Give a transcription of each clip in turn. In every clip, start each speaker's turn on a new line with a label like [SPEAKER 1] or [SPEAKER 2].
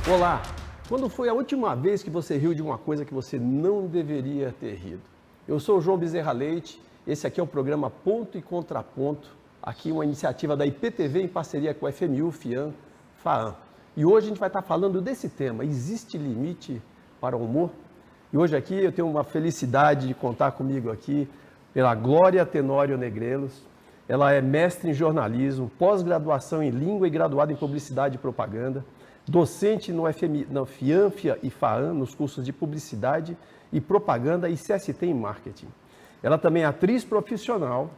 [SPEAKER 1] Olá! Quando foi a última vez que você riu de uma coisa que você não deveria ter rido? Eu sou o João Bezerra Leite, esse aqui é o programa Ponto e Contraponto, aqui uma iniciativa da IPTV em parceria com a FMU, FIAM, FAAM. E hoje a gente vai estar falando desse tema, existe limite para o humor? E hoje aqui eu tenho uma felicidade de contar comigo aqui pela Glória Tenório Negrelos. Ela é mestre em jornalismo, pós-graduação em língua e graduada em publicidade e propaganda, docente no FIAM e FAAM, nos cursos de publicidade e propaganda e CST em marketing. Ela também é atriz profissional,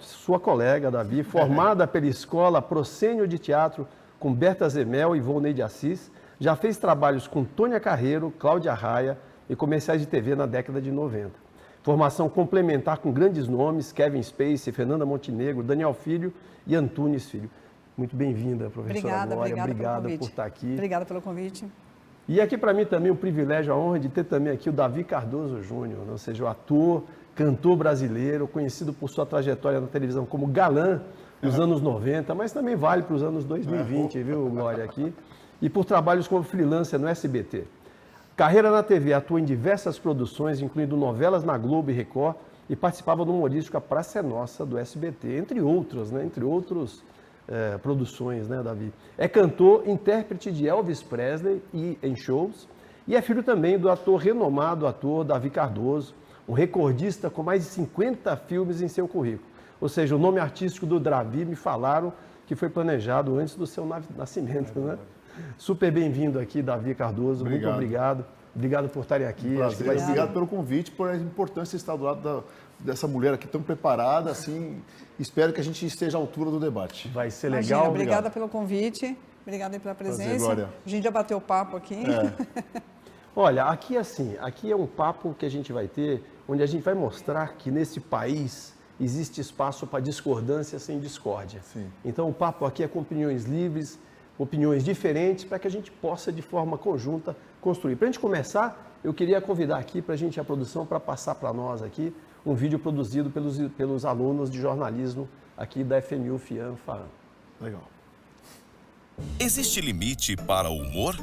[SPEAKER 1] sua colega, Davi, formada pela Escola Proscênio de Teatro com Berta Zemel e Volney de Assis, já fez trabalhos com Tônia Carreiro, Cláudia Raia e comerciais de TV na década de 90. Formação complementar com grandes nomes, Kevin Spacey, Fernanda Montenegro, Daniel Filho e Antunes Filho. Muito bem-vinda, professora Glória. Obrigada por estar aqui.
[SPEAKER 2] Obrigada pelo convite.
[SPEAKER 1] E aqui para mim também o privilégio, a honra de ter também aqui o Davi Cardoso Júnior, ou seja, o ator, cantor brasileiro, conhecido por sua trajetória na televisão como galã nos anos 90, mas também vale para os anos 2020, viu, Glória, aqui, e por trabalhos como freelancer no SBT. Carreira na TV, atua em diversas produções, incluindo novelas na Globo e Record, e participava do humorístico A Praça é Nossa, do SBT, entre outras, né, produções, né, Davi? É cantor, intérprete de Elvis Presley em shows e é filho também do renomado ator Davi Cardoso, um recordista com mais de 50 filmes em seu currículo. Ou seja, o nome artístico do Davi me falaram que foi planejado antes do seu nascimento, né? Super bem-vindo aqui, Davi Cardoso.
[SPEAKER 3] Obrigado.
[SPEAKER 1] Muito obrigado. Obrigado por estarem aqui.
[SPEAKER 3] Prazer. Obrigado pelo convite, por a importância de estar do lado dessa mulher aqui tão preparada, assim. Espero que a gente esteja à altura do debate.
[SPEAKER 1] Vai ser
[SPEAKER 2] Imagina,
[SPEAKER 1] legal.
[SPEAKER 2] obrigada pelo convite, obrigada pela presença.
[SPEAKER 3] Prazer, Glória.
[SPEAKER 2] A gente já bateu papo aqui.
[SPEAKER 1] Olha, aqui é um papo que a gente vai ter, onde a gente vai mostrar que nesse país existe espaço para discordância sem discórdia.
[SPEAKER 3] Sim.
[SPEAKER 1] Então o papo aqui é com opiniões livres, opiniões diferentes, para que a gente possa, de forma conjunta, construir. Para a gente começar, eu queria convidar aqui para a gente, a produção, para passar para nós aqui um vídeo produzido pelos alunos de jornalismo aqui da FMU, FIAM, FAAM.
[SPEAKER 3] Legal.
[SPEAKER 4] Existe limite para o humor?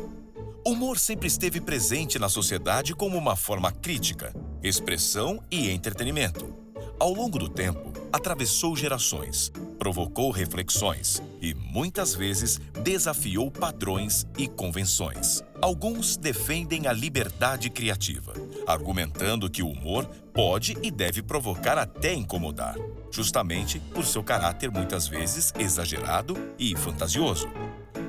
[SPEAKER 4] O humor sempre esteve presente na sociedade como uma forma crítica, expressão e entretenimento. Ao longo do tempo, atravessou gerações, provocou reflexões e, muitas vezes, desafiou padrões e convenções. Alguns defendem a liberdade criativa, argumentando que o humor pode e deve provocar até incomodar, justamente por seu caráter muitas vezes exagerado e fantasioso.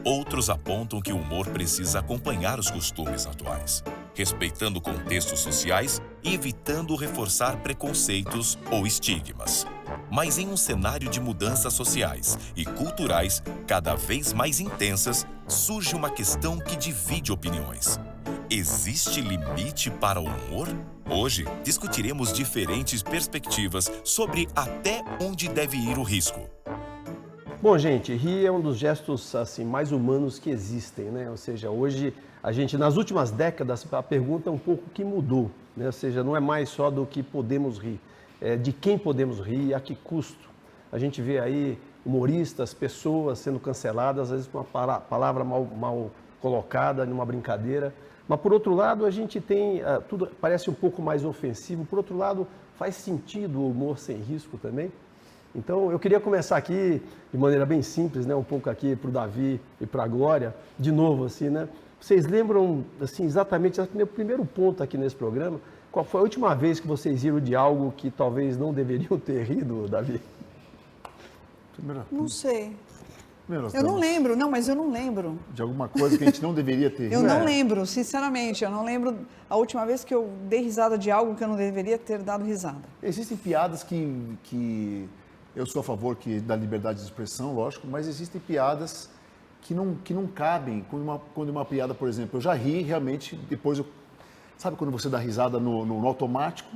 [SPEAKER 4] Outros apontam que o humor precisa acompanhar os costumes atuais, respeitando contextos sociais e evitando reforçar preconceitos ou estigmas. Mas em um cenário de mudanças sociais e culturais cada vez mais intensas, surge uma questão que divide opiniões. Existe limite para o humor? Hoje, discutiremos diferentes perspectivas sobre até onde deve ir o risco.
[SPEAKER 1] Bom, gente, rir é um dos gestos assim, mais humanos que existem, né? Ou seja, hoje, a gente, nas últimas décadas, a pergunta é um pouco o que mudou, né? Ou seja, não é mais só do que podemos rir, é de quem podemos rir e a que custo. A gente vê aí humoristas, pessoas sendo canceladas, às vezes com uma palavra mal colocada, numa brincadeira. Mas, por outro lado, a gente tem, tudo parece um pouco mais ofensivo. Por outro lado, faz sentido o humor sem risco também? Então, eu queria começar aqui de maneira bem simples, né? Um pouco aqui para o Davi e para a Glória, de novo, assim, né? Vocês lembram, assim, exatamente, o meu primeiro ponto aqui nesse programa, qual foi a última vez que vocês riram de algo que talvez não deveriam ter rido, Davi?
[SPEAKER 2] Não sei.
[SPEAKER 3] Primeiro,
[SPEAKER 2] Eu não lembro, mas eu não lembro.
[SPEAKER 3] De alguma coisa que a gente não deveria ter rido.
[SPEAKER 2] Eu não lembro, sinceramente, eu não lembro a última vez que eu dei risada de algo que eu não deveria ter dado risada.
[SPEAKER 3] Existem piadas que eu sou a favor da liberdade de expressão, lógico, mas existem piadas que não cabem. Quando uma piada, por exemplo, eu já ri realmente, depois sabe quando você dá risada no automático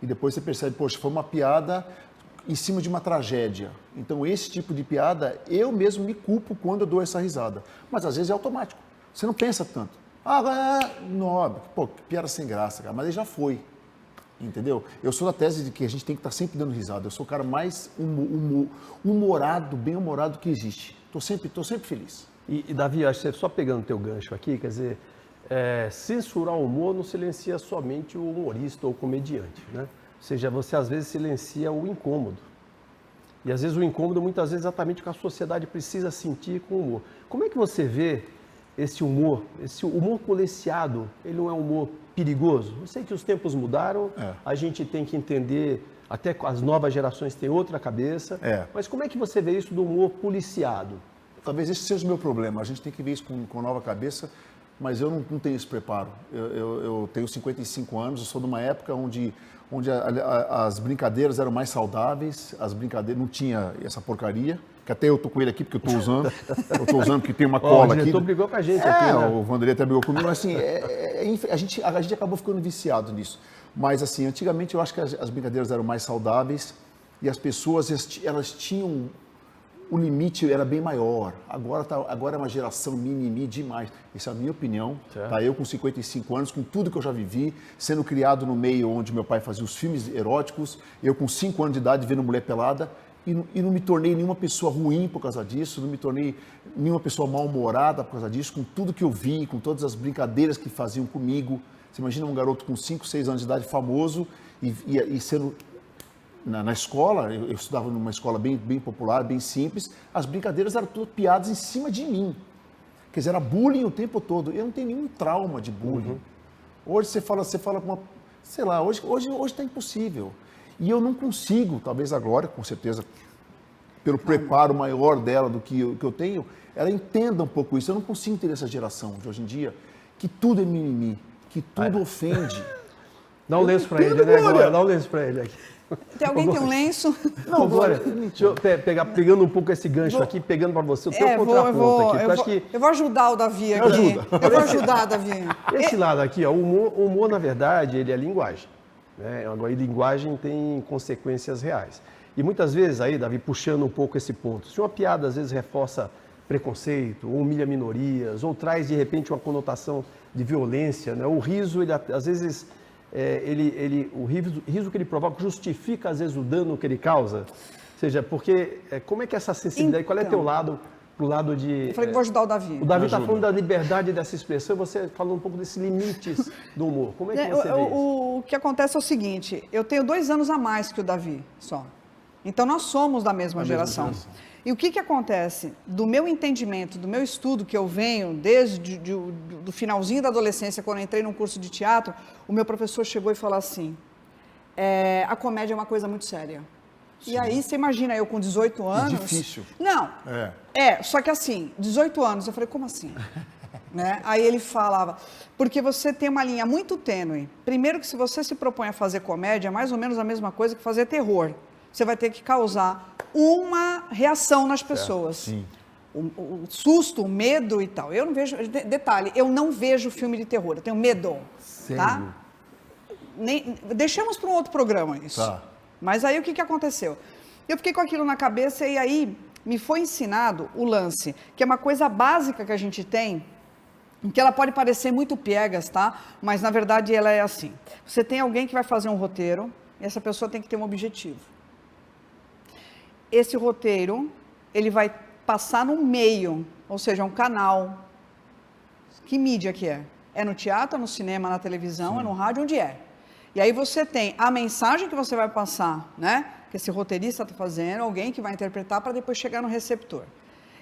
[SPEAKER 3] e depois você percebe, poxa, foi uma piada em cima de uma tragédia. Então, esse tipo de piada, eu mesmo me culpo quando eu dou essa risada. Mas às vezes é automático, você não pensa tanto. Não, pô, que piada sem graça, cara, mas ele já foi. Entendeu? Eu sou da tese de que a gente tem que estar sempre dando risada. Eu sou o cara mais humorado, bem-humorado que existe. Tô sempre feliz.
[SPEAKER 1] E Davi, acho que só pegando o teu gancho aqui, quer dizer, censurar o humor não silencia somente o humorista ou o comediante, né? Ou seja, você às vezes silencia o incômodo. E às vezes o incômodo, muitas vezes, exatamente o que a sociedade precisa sentir com o humor. Como é que você vê esse humor policiado? Ele não é um humor perigoso? Eu sei que os tempos mudaram, a gente tem que entender, até as novas gerações têm outra cabeça, mas como é que você vê isso do humor policiado?
[SPEAKER 3] Talvez esse seja o meu problema, a gente tem que ver isso com nova cabeça, mas eu não tenho esse preparo. Eu tenho 55 anos, eu sou de uma época onde as brincadeiras eram mais saudáveis, as brincadeiras não tinha essa porcaria, que até eu tô com ele aqui porque eu tô usando, porque tem uma cola aqui. O diretor
[SPEAKER 1] brigou com a gente aqui, né?
[SPEAKER 3] O Vanderlei até brigou comigo, mas assim, a gente acabou ficando viciado nisso. Mas assim, antigamente eu acho que as brincadeiras eram mais saudáveis e as pessoas, elas tinham... O limite era bem maior. Agora é uma geração mimimi demais. Essa é a minha opinião. Tá? Eu com 55 anos, com tudo que eu já vivi, sendo criado no meio onde meu pai fazia os filmes eróticos, eu com 5 anos de idade vendo mulher pelada, e não me tornei nenhuma pessoa ruim por causa disso, não me tornei nenhuma pessoa mal-humorada por causa disso, com tudo que eu vi, com todas as brincadeiras que faziam comigo. Você imagina um garoto com 5, 6 anos de idade, famoso, e sendo... Na escola, eu estudava numa escola bem popular, bem simples, as brincadeiras eram todas piadas em cima de mim. Quer dizer, era bullying o tempo todo. Eu não tenho nenhum trauma de bullying. Hoje você fala com uma... Sei lá, hoje está impossível. E eu não consigo, talvez agora, com certeza, pelo preparo maior dela do que eu tenho, ela entenda um pouco isso. Eu não consigo ter essa geração de hoje em dia, que tudo é mimimi, que tudo ofende.
[SPEAKER 1] Dá um lenço para ele, né, Glória? Dá um lenço para ele aqui.
[SPEAKER 2] Tem alguém que tem um lenço?
[SPEAKER 1] Não, Glória, deixa eu pegando um pouco esse gancho aqui, pegando para você o teu contraponto aqui.
[SPEAKER 2] Eu vou ajudar o Davi aqui. Eu vou ajudar, Davi.
[SPEAKER 1] Esse lado aqui, ó, o humor, na verdade, ele é linguagem. Né? Agora, linguagem tem consequências reais. E muitas vezes, aí, Davi, puxando um pouco esse ponto, se uma piada às vezes reforça preconceito, ou humilha minorias, ou traz, de repente, uma conotação de violência, né? O riso, ele às vezes... o riso que ele provoca justifica, às vezes, o dano que ele causa? Ou seja, porque como é que essa sensibilidade, qual é teu lado, pro lado de...
[SPEAKER 2] Eu falei que vou ajudar o Davi.
[SPEAKER 1] O Davi está falando da liberdade dessa expressão, você falando um pouco desses limites do humor. Como é que você vê isso?
[SPEAKER 2] O que acontece é o seguinte, eu tenho 2 anos a mais que o Davi, só. Então, nós somos da mesma geração. E o que acontece? Do meu entendimento, do meu estudo, que eu venho desde do finalzinho da adolescência, quando eu entrei num curso de teatro, o meu professor chegou e falou assim, a comédia é uma coisa muito séria. Sim. E aí, você imagina, eu com 18 anos...
[SPEAKER 3] É difícil.
[SPEAKER 2] Não. Só que assim, 18 anos, eu falei, como assim? Né? Aí ele falava, porque você tem uma linha muito tênue. Primeiro que se você se propõe a fazer comédia, é mais ou menos a mesma coisa que fazer terror. Você vai ter que causar uma reação nas pessoas. Sim. O susto, o medo e tal. Eu não vejo... Detalhe, eu não vejo filme de terror, eu tenho medo.
[SPEAKER 1] Sério?
[SPEAKER 2] Tá? Deixamos para um outro programa isso. Tá. Mas aí o que aconteceu? Eu fiquei com aquilo na cabeça e aí me foi ensinado o lance, que é uma coisa básica que a gente tem, que ela pode parecer muito piegas, tá? Mas na verdade ela é assim. Você tem alguém que vai fazer um roteiro e essa pessoa tem que ter um objetivo. Esse roteiro, ele vai passar no meio, ou seja, um canal. Que mídia que é? É no teatro, é no cinema, na televisão, Sim. É no rádio, onde é? E aí você tem a mensagem que você vai passar, né? Que esse roteirista está fazendo, alguém que vai interpretar para depois chegar no receptor.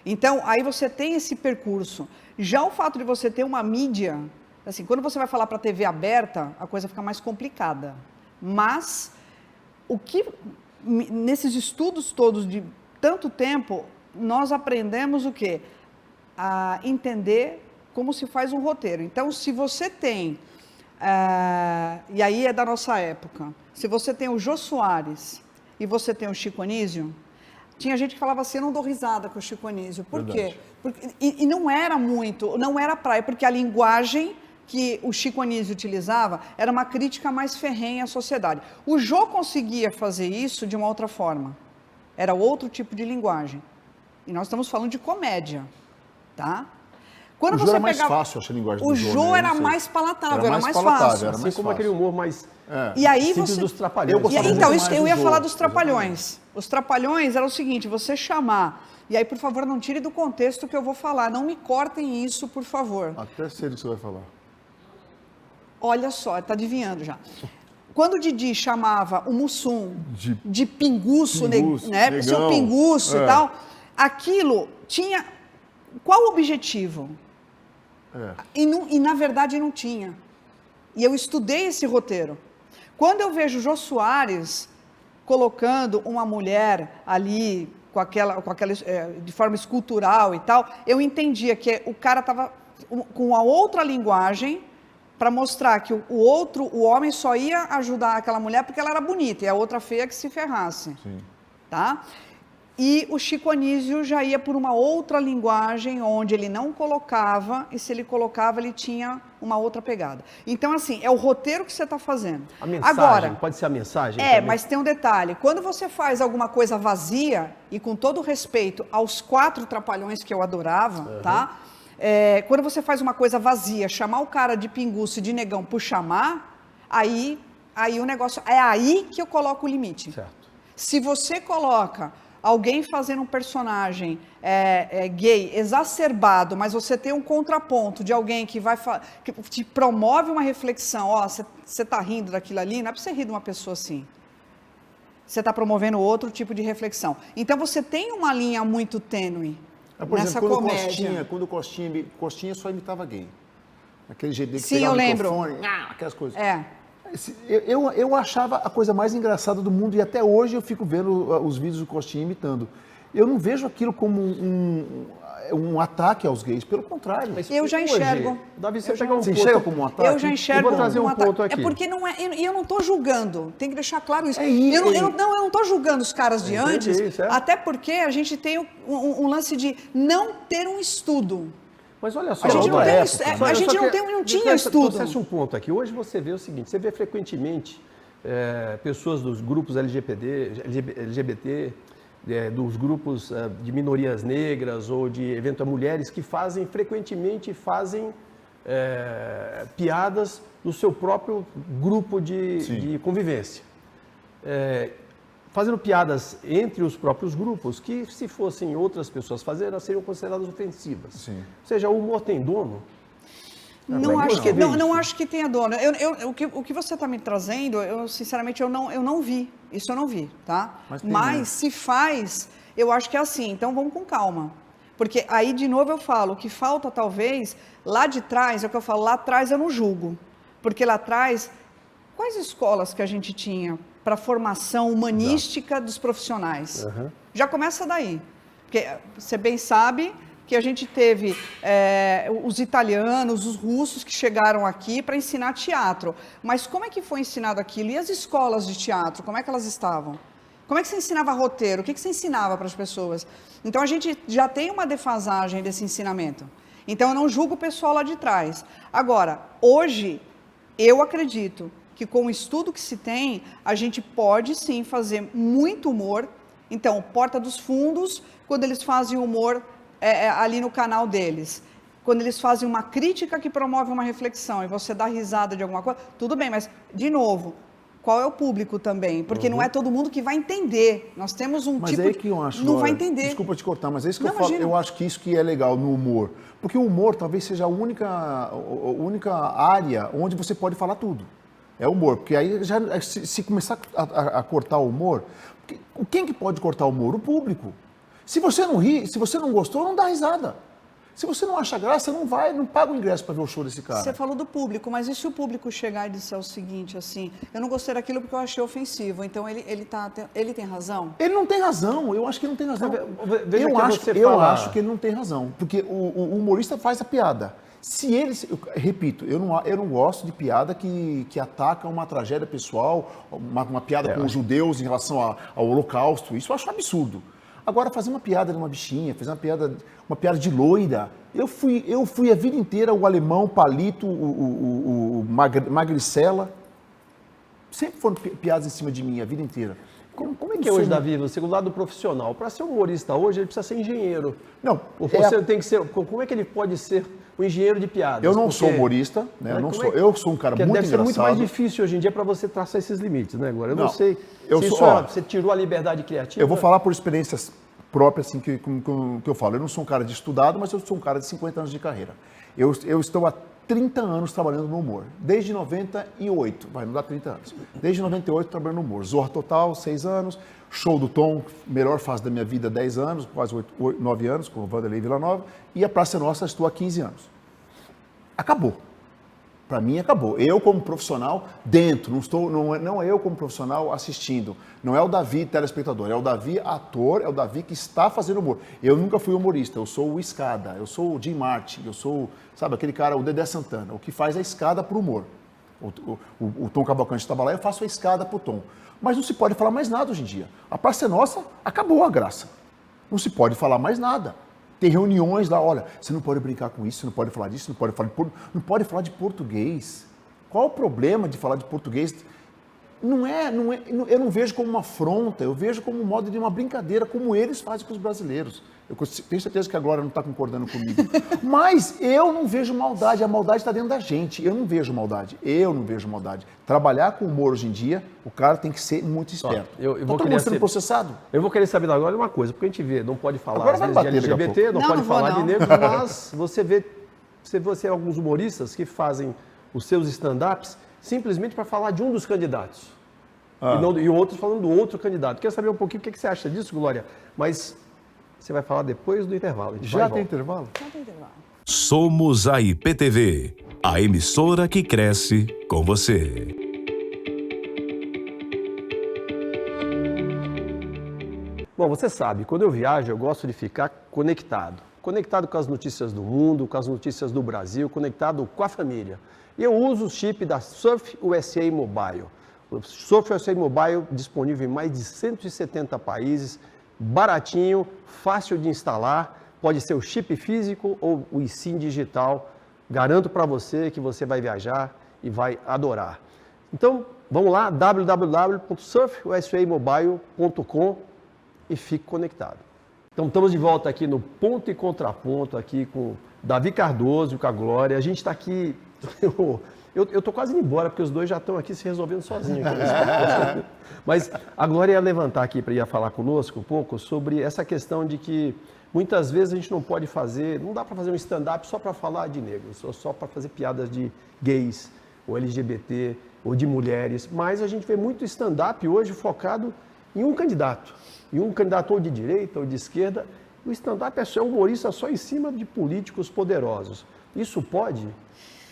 [SPEAKER 2] Então, aí você tem esse percurso. Já o fato de você ter uma mídia, assim, quando você vai falar para a TV aberta, a coisa fica mais complicada. Mas, nesses estudos todos de tanto tempo, nós aprendemos o quê? A entender como se faz um roteiro. Então, se você tem, e aí é da nossa época, se você tem o Jô Soares e você tem o Chico Anísio, tinha gente que falava assim, eu não dou risada com o Chico Anísio. Por quê? E não era muito, não era praia, porque a linguagem que o Chico Anísio utilizava era uma crítica mais ferrenha à sociedade. O Jô conseguia fazer isso de uma outra forma. Era outro tipo de linguagem. E nós estamos falando de comédia, tá? Quando
[SPEAKER 3] O Jô
[SPEAKER 2] você
[SPEAKER 3] era mais
[SPEAKER 2] pegava...
[SPEAKER 3] fácil, acho, a linguagem do
[SPEAKER 2] O
[SPEAKER 3] Jô,
[SPEAKER 2] Jô
[SPEAKER 3] né?
[SPEAKER 2] era
[SPEAKER 3] Não sei.
[SPEAKER 2] mais palatável, era mais
[SPEAKER 3] palatável,
[SPEAKER 2] fácil.
[SPEAKER 3] era
[SPEAKER 1] Assim
[SPEAKER 3] mais
[SPEAKER 1] como
[SPEAKER 3] fácil.
[SPEAKER 1] aquele humor mais
[SPEAKER 2] E aí
[SPEAKER 1] simples
[SPEAKER 2] você...
[SPEAKER 1] dos Trapalhões.
[SPEAKER 3] Eu gostava
[SPEAKER 2] Então,
[SPEAKER 3] muito
[SPEAKER 2] isso,
[SPEAKER 3] mais
[SPEAKER 2] eu
[SPEAKER 3] do
[SPEAKER 2] ia
[SPEAKER 3] Jô,
[SPEAKER 2] falar dos Trapalhões. Os Trapalhões era o seguinte, você chamar... E aí, por favor, não tire do contexto que eu vou falar. Não me cortem isso, por favor.
[SPEAKER 3] Até sei do que você vai falar.
[SPEAKER 2] Olha só, está adivinhando já. Quando o Didi chamava o Mussum de pinguço,
[SPEAKER 3] Pinguço,
[SPEAKER 2] né? Seu
[SPEAKER 3] negão.
[SPEAKER 2] pinguço e
[SPEAKER 3] É.
[SPEAKER 2] tal, aquilo tinha... Qual o objetivo?
[SPEAKER 3] É.
[SPEAKER 2] E na verdade não tinha. E eu estudei esse roteiro. Quando eu vejo o Jô Soares colocando uma mulher ali com aquela de forma escultural e tal, eu entendia que o cara estava com uma outra linguagem para mostrar que o homem só ia ajudar aquela mulher porque ela era bonita e a outra feia que se ferrasse.
[SPEAKER 3] Sim.
[SPEAKER 2] Tá? E o Chico Anísio já ia por uma outra linguagem, onde ele não colocava, e se ele colocava, ele tinha uma outra pegada. Então, assim, é o roteiro que você está fazendo.
[SPEAKER 1] A mensagem,
[SPEAKER 2] Agora,
[SPEAKER 1] pode ser a mensagem?
[SPEAKER 2] é,
[SPEAKER 1] também?
[SPEAKER 2] mas tem um detalhe. Quando você faz alguma coisa vazia, e com todo respeito aos 4 Trapalhões que eu adorava, tá? Quando você faz uma coisa vazia, chamar o cara de pinguço e de negão por chamar, aí o negócio... É aí que eu coloco o limite.
[SPEAKER 1] Certo.
[SPEAKER 2] Se você coloca alguém fazendo um personagem gay exacerbado, mas você tem um contraponto de alguém que que te promove uma reflexão, ó, você está rindo daquilo ali, não é para você rir de uma pessoa assim. Você está promovendo outro tipo de reflexão. Então você tem uma linha muito tênue
[SPEAKER 3] Por
[SPEAKER 2] nessa
[SPEAKER 3] exemplo,
[SPEAKER 2] comédia.
[SPEAKER 3] quando o Costinha só imitava gay. Aquele jeito dele que
[SPEAKER 2] Sim,
[SPEAKER 3] pegava
[SPEAKER 2] eu
[SPEAKER 3] o
[SPEAKER 2] lembro.
[SPEAKER 3] microfone, aquelas coisas. Eu achava a coisa mais engraçada do mundo e até hoje eu fico vendo os vídeos do Costinha imitando. Eu não vejo aquilo como um ataque aos gays, pelo contrário.
[SPEAKER 1] Mas
[SPEAKER 2] Eu já
[SPEAKER 1] hoje,
[SPEAKER 2] enxergo.
[SPEAKER 1] Davi, você pegar um
[SPEAKER 3] Você
[SPEAKER 1] ponto...
[SPEAKER 3] enxerga como um ataque?
[SPEAKER 2] Eu já enxergo
[SPEAKER 1] Eu vou trazer um
[SPEAKER 2] ataque.
[SPEAKER 1] ponto aqui.
[SPEAKER 2] É porque não é, e eu não estou julgando, tem que deixar claro isso.
[SPEAKER 3] É isso,
[SPEAKER 2] eu não estou julgando os caras de
[SPEAKER 1] Entendi,
[SPEAKER 2] antes,
[SPEAKER 1] certo.
[SPEAKER 2] até porque a gente tem um lance de não ter um estudo.
[SPEAKER 1] Mas olha só,
[SPEAKER 2] A gente não
[SPEAKER 3] outra
[SPEAKER 2] tem,
[SPEAKER 3] época,
[SPEAKER 2] a gente não tinha estudo.
[SPEAKER 1] Trouxesse um ponto aqui. Hoje você vê o seguinte, você vê frequentemente pessoas dos grupos LGBT, dos grupos de minorias negras ou de eventuais mulheres que frequentemente fazem piadas no seu próprio grupo de convivência. Fazendo piadas entre os próprios grupos que, se fossem outras pessoas fazerem, elas seriam consideradas ofensivas.
[SPEAKER 3] Sim.
[SPEAKER 1] Ou seja, o humor tem dono?
[SPEAKER 2] Não acho que tenha dono. O que você está me trazendo, sinceramente, eu não vi. Isso eu não vi, tá? Mas se faz, eu acho que é assim. Então vamos com calma. Porque aí, de novo, eu falo, o que falta talvez, lá de trás, é o que eu falo, lá atrás eu não julgo. Porque lá atrás, quais escolas que a gente tinha para a formação humanística dos profissionais?
[SPEAKER 1] Uhum.
[SPEAKER 2] Já começa daí. Porque você bem sabe que a gente teve os italianos, os russos que chegaram aqui para ensinar teatro. Mas como é que foi ensinado aquilo? E as escolas de teatro, como é que elas estavam? Como é que você ensinava roteiro? O que você ensinava para as pessoas? Então, a gente já tem uma defasagem desse ensinamento. Então, eu não julgo o pessoal lá de trás. Agora, hoje, eu acredito que com o estudo que se tem, a gente pode sim fazer muito humor. Então, Porta dos Fundos, quando eles fazem humor ali no canal deles, quando eles fazem uma crítica que promove uma reflexão e você dá risada de alguma coisa, tudo bem, mas, de novo, qual é o público também? Porque não é todo mundo que vai entender. Nós temos um
[SPEAKER 3] mas
[SPEAKER 2] tipo...
[SPEAKER 3] é que eu acho,
[SPEAKER 2] não vai entender.
[SPEAKER 3] Desculpa te cortar, mas é isso que
[SPEAKER 2] Não,
[SPEAKER 3] eu falo.
[SPEAKER 2] imagina.
[SPEAKER 3] Eu acho que isso que é legal no humor. Porque o humor talvez seja a única área onde você pode falar tudo. É humor. Porque aí, se começar a cortar o humor... Quem que pode cortar o humor? O público. Se você não ri, se você não gostou, não dá risada. Se você não acha graça, não paga o ingresso para ver o show desse cara.
[SPEAKER 2] Você falou do público, mas e se o público chegar e disser o seguinte, assim, eu não gostei daquilo porque eu achei ofensivo, então ele tem razão?
[SPEAKER 3] Ele não tem razão, eu acho que ele não tem razão.
[SPEAKER 1] Veja
[SPEAKER 3] Eu acho que ele não tem razão, porque o humorista faz a piada. Se ele, repito, eu não gosto de piada que ataca uma tragédia pessoal, uma piada com os judeus em relação ao Holocausto, isso eu acho um absurdo. Agora, fazer uma piada de uma bichinha, fazer uma piada de loira, eu fui a vida inteira o alemão, o Palito, o Magricela, sempre foram piadas em cima de mim a vida inteira.
[SPEAKER 1] Como é que é hoje, Davi, você, do lado profissional, para ser humorista hoje, ele precisa ser engenheiro.
[SPEAKER 3] Não,
[SPEAKER 1] Você tem que ser. Como é que ele pode ser o engenheiro de piadas.
[SPEAKER 3] Eu não sou humorista, né? Eu sou um cara muito engraçado.
[SPEAKER 1] Deve ser muito mais difícil hoje em dia para você traçar esses limites, né, agora? Eu não sei você tirou a liberdade criativa.
[SPEAKER 3] Eu vou falar por experiências próprias, assim, que eu falo. Eu não sou um cara de estudado, mas eu sou um cara de 50 anos de carreira. Eu estou há 30 anos trabalhando no humor. Desde 98, não dá 30 anos. Desde 98 trabalhando no humor. Zorra Total, 6 anos. Show do Tom, melhor fase da minha vida, 10 anos, quase 9 anos, com o Vanderlei Villanova. E a Praça é Nossa, estou há 15 anos. Acabou. Para mim, acabou. Eu, como profissional, dentro, não é eu como profissional assistindo. Não é o Davi telespectador, é o Davi ator, é o Davi que está fazendo humor. Eu nunca fui humorista, eu sou o Escada, eu sou o Jim Martin, eu sou, sabe, aquele cara, o Dedé Santana, o que faz a escada para o humor. O Tom Cavalcante estava lá, eu faço a escada para o Tom. Mas não se pode falar mais nada hoje em dia. A Praça é Nossa, acabou a graça. Não se pode falar mais nada. Tem reuniões lá, olha, você não pode brincar com isso, você não pode falar disso, não pode falar de português. Qual o problema de falar de português? Eu não vejo como uma afronta, eu vejo como um modo de uma brincadeira, como eles fazem com os brasileiros. Eu tenho certeza que a Glória não está concordando comigo. Mas eu não vejo maldade, a maldade está dentro da gente. Eu não vejo maldade. Trabalhar com humor hoje em dia, o cara tem que ser muito esperto.
[SPEAKER 1] Eu vou
[SPEAKER 3] todo mundo sendo processado.
[SPEAKER 1] Eu vou querer saber agora uma coisa, porque a gente vê, não pode falar
[SPEAKER 3] agora
[SPEAKER 1] às vezes, de LGBT, não pode falar de negros, mas você vê alguns humoristas que fazem os seus stand-ups simplesmente para falar de um dos candidatos. E outros falando do outro candidato. Quero saber um pouquinho o que você acha disso, Glória, mas você vai falar depois do intervalo.
[SPEAKER 3] Já tem intervalo?
[SPEAKER 2] Já tem intervalo.
[SPEAKER 4] Somos a IPTV, a emissora que cresce com você.
[SPEAKER 1] Bom, você sabe, quando eu viajo, eu gosto de ficar conectado. Conectado com as notícias do mundo, com as notícias do Brasil, conectado com a família. E eu uso o chip da Surf USA Mobile. O Surf USA Mobile disponível em mais de 170 países, baratinho, fácil de instalar, pode ser o chip físico ou o eSIM digital. Garanto para você que você vai viajar e vai adorar. Então, vamos lá, www.surfusamobile.com e fique conectado. Então, estamos de volta aqui no Ponto e Contraponto, aqui com Davi Cardoso e com a Glória. A gente está aqui... Eu tô quase indo embora, porque os dois já estão aqui se resolvendo sozinhos. Mas a Glória ia levantar aqui para ir falar conosco um pouco sobre essa questão de que muitas vezes a gente não pode fazer, não dá para fazer um stand-up só para falar de negros, ou só para fazer piadas de gays, ou LGBT, ou de mulheres, mas a gente vê muito stand-up hoje focado em um candidato ou de direita ou de esquerda. O stand-up é só humorista só em cima de políticos poderosos. Isso pode?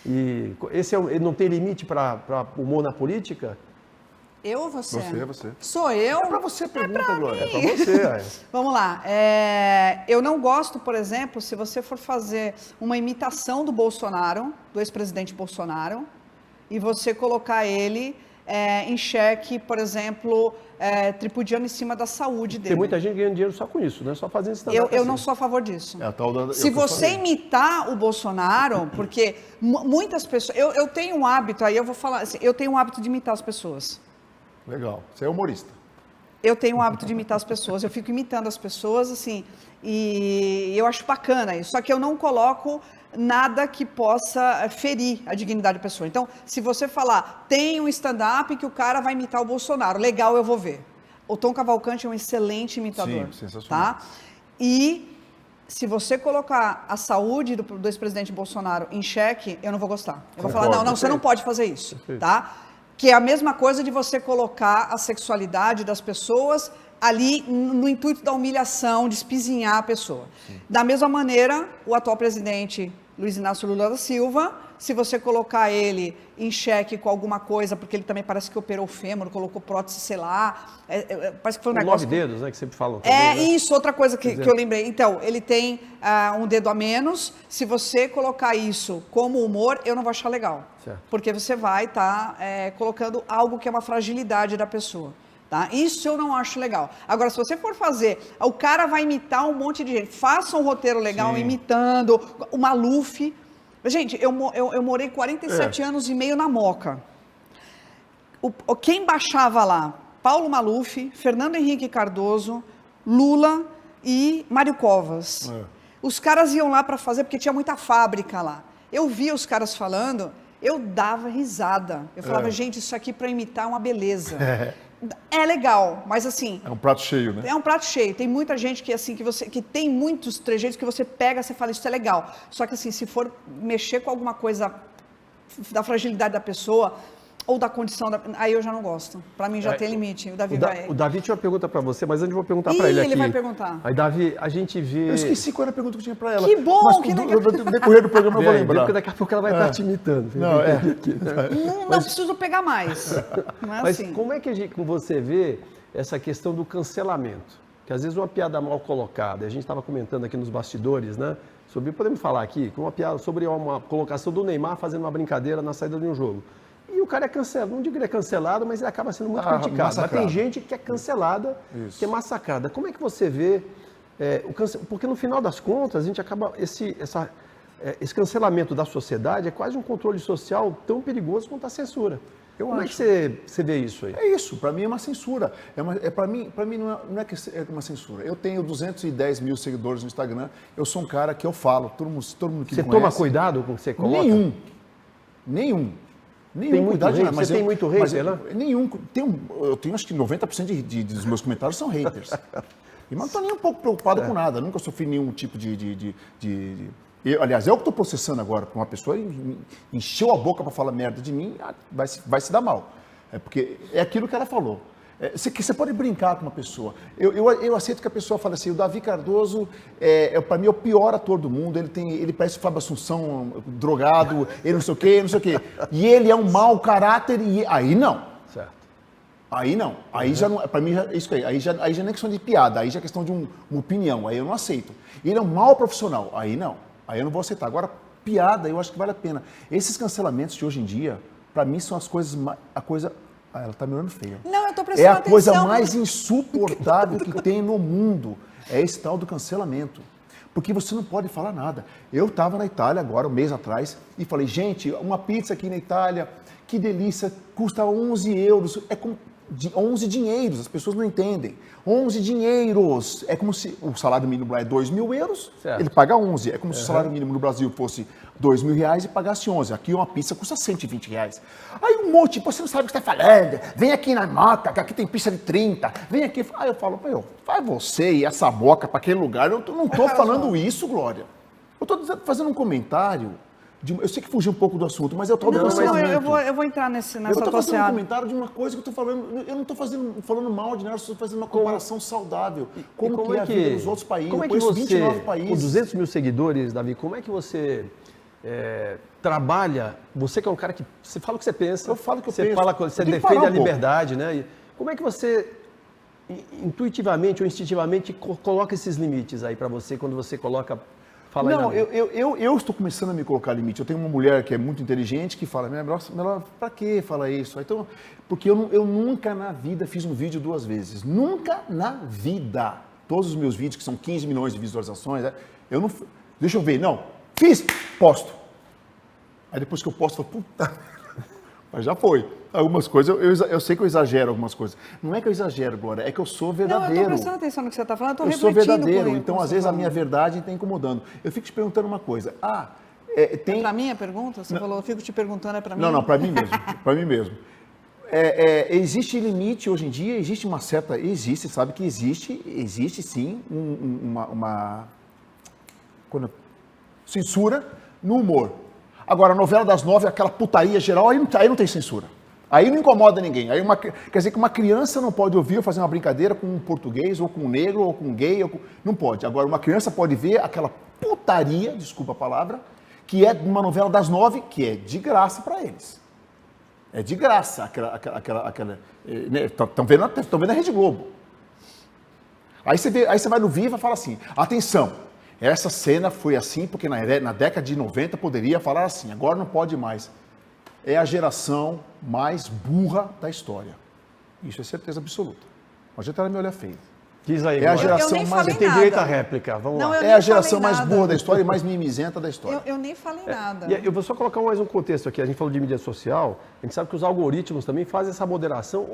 [SPEAKER 1] E não tem limite para humor na política?
[SPEAKER 2] Eu ou você?
[SPEAKER 3] Você.
[SPEAKER 2] Sou eu?
[SPEAKER 3] É para você a pergunta, Glória.
[SPEAKER 1] É para você.
[SPEAKER 2] Vamos lá. Eu não gosto, por exemplo, se você for fazer uma imitação do Bolsonaro, do ex-presidente Bolsonaro, e você colocar ele em xeque, por exemplo, tripudiando em cima da saúde dele.
[SPEAKER 1] Tem muita gente ganhando dinheiro só com isso, né? Só fazendo stand-up.
[SPEAKER 2] Eu não sou a favor disso.
[SPEAKER 3] Se
[SPEAKER 2] você imitar o Bolsonaro, porque muitas pessoas... Eu tenho um hábito, aí eu vou falar assim, eu tenho um hábito de imitar as pessoas.
[SPEAKER 3] Legal. Você é humorista.
[SPEAKER 2] Eu tenho o hábito de imitar as pessoas, eu fico imitando as pessoas, assim, e eu acho bacana isso. Só que eu não coloco nada que possa ferir a dignidade da pessoa. Então, se você falar, tem um stand-up que o cara vai imitar o Bolsonaro, legal, eu vou ver. O Tom Cavalcante é um excelente imitador.
[SPEAKER 3] Sim, sensacional.
[SPEAKER 2] Tá? E se você colocar a saúde do ex-presidente Bolsonaro em xeque, eu não vou gostar. Eu vou falar, não, você não pode fazer isso, tá? Que é a mesma coisa de você colocar a sexualidade das pessoas ali no intuito da humilhação, de espizinhar a pessoa. Sim. Da mesma maneira, o atual presidente Luiz Inácio Lula da Silva, se você colocar ele em xeque com alguma coisa, porque ele também parece que operou o fêmur, colocou prótese, sei lá, parece que foi um negócio...
[SPEAKER 1] 9 dedos, né, que sempre falam. Também, né?
[SPEAKER 2] Isso, outra coisa que eu lembrei. Então, ele tem um dedo a menos, se você colocar isso como humor, eu não vou achar legal. Certo. Porque você vai estar colocando algo que é uma fragilidade da pessoa. Tá? Isso eu não acho legal. Agora, se você for fazer, o cara vai imitar um monte de gente, faça um roteiro legal, sim, imitando o Maluf. Gente, eu morei 47 anos e meio na Moca. Quem baixava lá? Paulo Maluf, Fernando Henrique Cardoso, Lula e Mário Covas. Os caras iam lá para fazer, porque tinha muita fábrica lá. Eu via os caras falando, eu dava risada. Eu falava, gente, isso aqui para imitar é uma beleza. É legal, mas assim...
[SPEAKER 3] É um prato cheio, né?
[SPEAKER 2] É um prato cheio. Tem muita gente que, assim, que tem muitos trejeitos que você pega, você fala, isso é legal. Só que, assim, se for mexer com alguma coisa da fragilidade da pessoa ou da condição, aí eu já não gosto. Para mim já tem limite. O Davi vai...
[SPEAKER 1] O Davi tinha uma pergunta para você, mas antes eu vou perguntar para ele aqui.
[SPEAKER 2] Ele vai perguntar.
[SPEAKER 1] Aí, Davi, a gente vê...
[SPEAKER 3] Eu esqueci qual era a pergunta que eu tinha para ela.
[SPEAKER 2] Que bom!
[SPEAKER 3] Mas
[SPEAKER 2] que
[SPEAKER 3] no decorrer do programa eu vou lembrar.
[SPEAKER 1] Porque daqui a pouco ela vai estar te imitando.
[SPEAKER 3] Não,
[SPEAKER 2] Não preciso pegar mais. Não é
[SPEAKER 1] Mas
[SPEAKER 2] assim.
[SPEAKER 1] como é que você vê essa questão do cancelamento? Que às vezes uma piada mal colocada, a gente estava comentando aqui nos bastidores, né? Podemos falar aqui, uma piada sobre uma colocação do Neymar fazendo uma brincadeira na saída de um jogo. E o cara é cancelado, não digo que ele é cancelado, mas ele acaba sendo muito criticado.
[SPEAKER 3] Massacrado.
[SPEAKER 1] Mas tem gente que é cancelada, que é massacrada. Como é que você vê porque no final das contas, a gente acaba, esse cancelamento da sociedade é quase um controle social tão perigoso quanto a censura. Como é que você vê isso aí?
[SPEAKER 3] É isso, para mim é uma censura. Para mim não é que é uma censura. Eu tenho 210 mil seguidores no Instagram, eu sou um cara que eu falo, todo mundo que me conhece...
[SPEAKER 1] Você toma cuidado com o que você coloca?
[SPEAKER 3] Nenhum.
[SPEAKER 1] Tem muito
[SPEAKER 3] cuidado de
[SPEAKER 1] hate?
[SPEAKER 3] nada. Mas
[SPEAKER 1] você tem muito hate, sei lá?
[SPEAKER 3] Nenhum. Eu tenho acho que 90% dos meus comentários são haters. E não estou nem um pouco preocupado com nada, nunca sofri nenhum tipo aliás, eu que estou processando agora para uma pessoa encheu a boca para falar merda de mim, vai se dar mal. Porque é aquilo que ela falou. Você pode brincar com uma pessoa. Eu aceito que a pessoa fale assim, o Davi Cardoso, para mim, é o pior ator do mundo, ele parece o Fábio Assunção drogado, ele não sei o quê. E ele é um mau caráter, e aí não.
[SPEAKER 1] Certo.
[SPEAKER 3] Aí não. Aí já não. Para mim, isso aí já não é questão de piada, aí já é questão de uma opinião, aí eu não aceito. Ele é um mau profissional, aí não. Aí eu não vou aceitar. Agora, piada, eu acho que vale a pena. Esses cancelamentos de hoje em dia, para mim, são as coisas... ela tá me olhando feio.
[SPEAKER 2] Não, eu tô prestando atenção.
[SPEAKER 3] É a coisa mais insuportável que tem no mundo. É esse tal do cancelamento. Porque você não pode falar nada. Eu estava na Itália agora, um mês atrás, e falei, gente, uma pizza aqui na Itália, que delícia, custa 11 euros. É como 11 dinheiros, as pessoas não entendem. 11 dinheiros. É como se o salário mínimo lá é 2.000 euros, certo. Ele paga 11. É como se o salário mínimo no Brasil fosse R$2.000 e pagasse 11. Aqui uma pizza custa R$120. Aí um monte, você não sabe o que está falando. Vem aqui na Moca, que aqui tem pizza de 30. Vem aqui. Aí eu falo, vai você e essa boca para aquele lugar. Eu não estou falando isso, Glória. Eu estou fazendo um comentário. Eu sei que fugiu um pouco do assunto, mas eu estou
[SPEAKER 2] eu vou entrar nessa
[SPEAKER 3] Eu estou fazendo um comentário de uma coisa que eu estou falando. Eu não estou falando mal de nada, eu estou fazendo uma comparação saudável. Como que é a vida nos outros países?
[SPEAKER 1] Como é que você, 29 países. Com 200 mil seguidores, Davi, como é que você trabalha? Você que é um cara que você fala o que você pensa.
[SPEAKER 3] Eu falo o que eu
[SPEAKER 1] penso. Você defende a liberdade, né? E como é que você intuitivamente ou instintivamente coloca esses limites aí para você quando você coloca...
[SPEAKER 3] Não, eu estou começando a me colocar limite. Eu tenho uma mulher que é muito inteligente que fala, para que falar isso? Então, porque eu nunca na vida fiz um vídeo 2 vezes. Nunca na vida. Todos os meus vídeos, que são 15 milhões de visualizações, eu não... Deixa eu ver, não. Fiz, posto. Aí depois que eu posto, eu falo, puta... Mas já foi. Algumas coisas, eu sei que eu exagero algumas coisas. Não é que eu exagero, Glória, é que eu sou verdadeiro.
[SPEAKER 2] Não, eu estou prestando atenção no que você está falando, eu
[SPEAKER 3] sou verdadeiro, então às vezes a minha verdade está incomodando. Eu fico te perguntando uma coisa.
[SPEAKER 2] É para mim a pergunta? Você falou, eu fico te perguntando, é para mim?
[SPEAKER 3] Não, para mim mesmo. Para mim mesmo. Existe limite hoje em dia, existe uma certa... Existe, sabe que existe sim uma censura no humor. Agora, a novela das 9, aquela putaria geral, aí não tem censura. Aí não incomoda ninguém. Quer dizer que uma criança não pode ouvir ou fazer uma brincadeira com um português, ou com um negro, ou com um gay. Não pode. Agora, uma criança pode ver aquela putaria, desculpa a palavra, que é uma novela das 9, que é de graça para eles. É de graça. Estão vendo a Rede Globo. Aí você vai no Viva e fala assim, atenção. Essa cena foi assim, porque na década de 90 poderia falar assim, agora não pode mais. É a geração mais burra da história. Isso é certeza absoluta. Não adianta me olhar feio.
[SPEAKER 1] Diz aí,
[SPEAKER 3] é a geração mais...
[SPEAKER 1] Você tem direito à réplica, vamos lá.
[SPEAKER 3] É a geração mais burra da história e mais mimizenta da história.
[SPEAKER 2] Eu nem falei nada.
[SPEAKER 1] Eu vou só colocar mais um contexto aqui. A gente falou de mídia social, a gente sabe que os algoritmos também fazem essa moderação.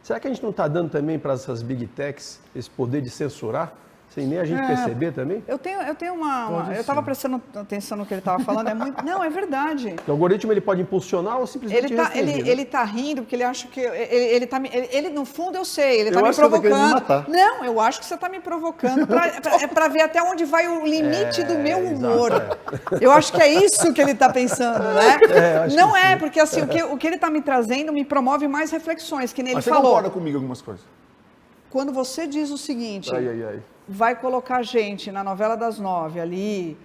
[SPEAKER 1] Será que a gente não está dando também para essas big techs esse poder de censurar? Sem nem a gente perceber também?
[SPEAKER 2] Eu tenho uma eu estava prestando atenção no que ele estava falando, não, é verdade.
[SPEAKER 1] O algoritmo ele pode impulsionar ou simplesmente restringir, né?
[SPEAKER 2] Ele tá rindo porque ele acha que ele no fundo eu sei, ele está me
[SPEAKER 3] acho que ele tá querendo me
[SPEAKER 2] provocando.
[SPEAKER 3] matar.
[SPEAKER 2] Não, eu acho que você está me provocando para ver até onde vai o limite do meu humor. Eu acho que é isso que ele está pensando, né? Não é, porque assim, o que ele está me trazendo me promove mais reflexões, que nem ele
[SPEAKER 3] Mas você
[SPEAKER 2] falou.
[SPEAKER 3] concorda comigo em algumas coisas?
[SPEAKER 2] Quando você diz o seguinte,
[SPEAKER 3] Ai.
[SPEAKER 2] vai colocar gente na novela das 9 ali,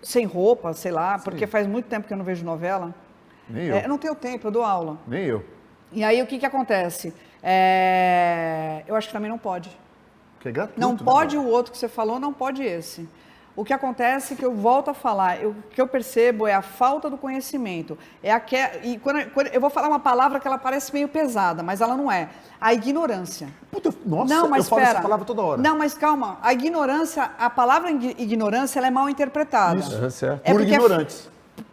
[SPEAKER 2] sem roupa, sei lá, porque faz muito tempo que eu não vejo novela.
[SPEAKER 3] Nem eu.
[SPEAKER 2] Eu não tenho tempo, eu dou aula.
[SPEAKER 3] Nem eu.
[SPEAKER 2] E aí o que acontece? Eu acho que também não pode.
[SPEAKER 3] Porque é gratuito.
[SPEAKER 2] Não
[SPEAKER 3] né,
[SPEAKER 2] pode
[SPEAKER 3] cara?
[SPEAKER 2] o outro que você falou, não pode esse. O que acontece é que eu volto a falar, o que eu percebo é a falta do conhecimento. E quando eu vou falar uma palavra que ela parece meio pesada, mas ela não é. A ignorância.
[SPEAKER 3] Puta, nossa,
[SPEAKER 2] Não, mas
[SPEAKER 3] eu falo
[SPEAKER 2] espera.
[SPEAKER 3] essa palavra toda hora.
[SPEAKER 2] Não, mas calma. A palavra ignorância, ela é mal interpretada.
[SPEAKER 3] Isso.
[SPEAKER 1] Certo.
[SPEAKER 3] Por
[SPEAKER 2] porque
[SPEAKER 3] ignorantes.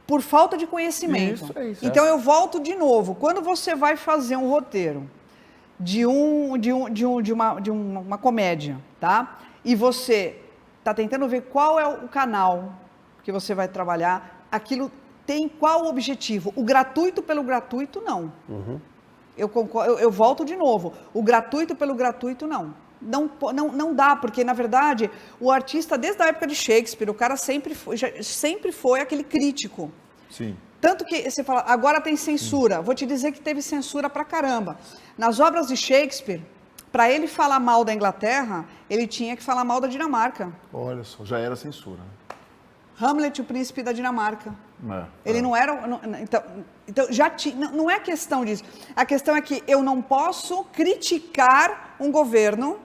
[SPEAKER 2] Por falta de conhecimento.
[SPEAKER 3] Isso, é isso.
[SPEAKER 2] Então eu volto de novo. Quando você vai fazer um roteiro de uma comédia, tá? E você está tentando ver qual é o canal que você vai trabalhar, aquilo tem qual objetivo? O gratuito pelo gratuito, não. Eu volto de novo. O gratuito pelo gratuito, não. Não dá, porque, na verdade, o artista, desde a época de Shakespeare, o cara sempre foi aquele crítico.
[SPEAKER 3] Sim.
[SPEAKER 2] Tanto que você fala, agora tem censura. Vou te dizer que teve censura pra caramba. Nas obras de Shakespeare, para ele falar mal da Inglaterra, ele tinha que falar mal da Dinamarca.
[SPEAKER 3] Olha só, já era censura.
[SPEAKER 2] Hamlet, o príncipe da Dinamarca. Ele
[SPEAKER 3] É.
[SPEAKER 2] não era... Então já tinha... Não é questão disso. A questão é que eu não posso criticar um governo,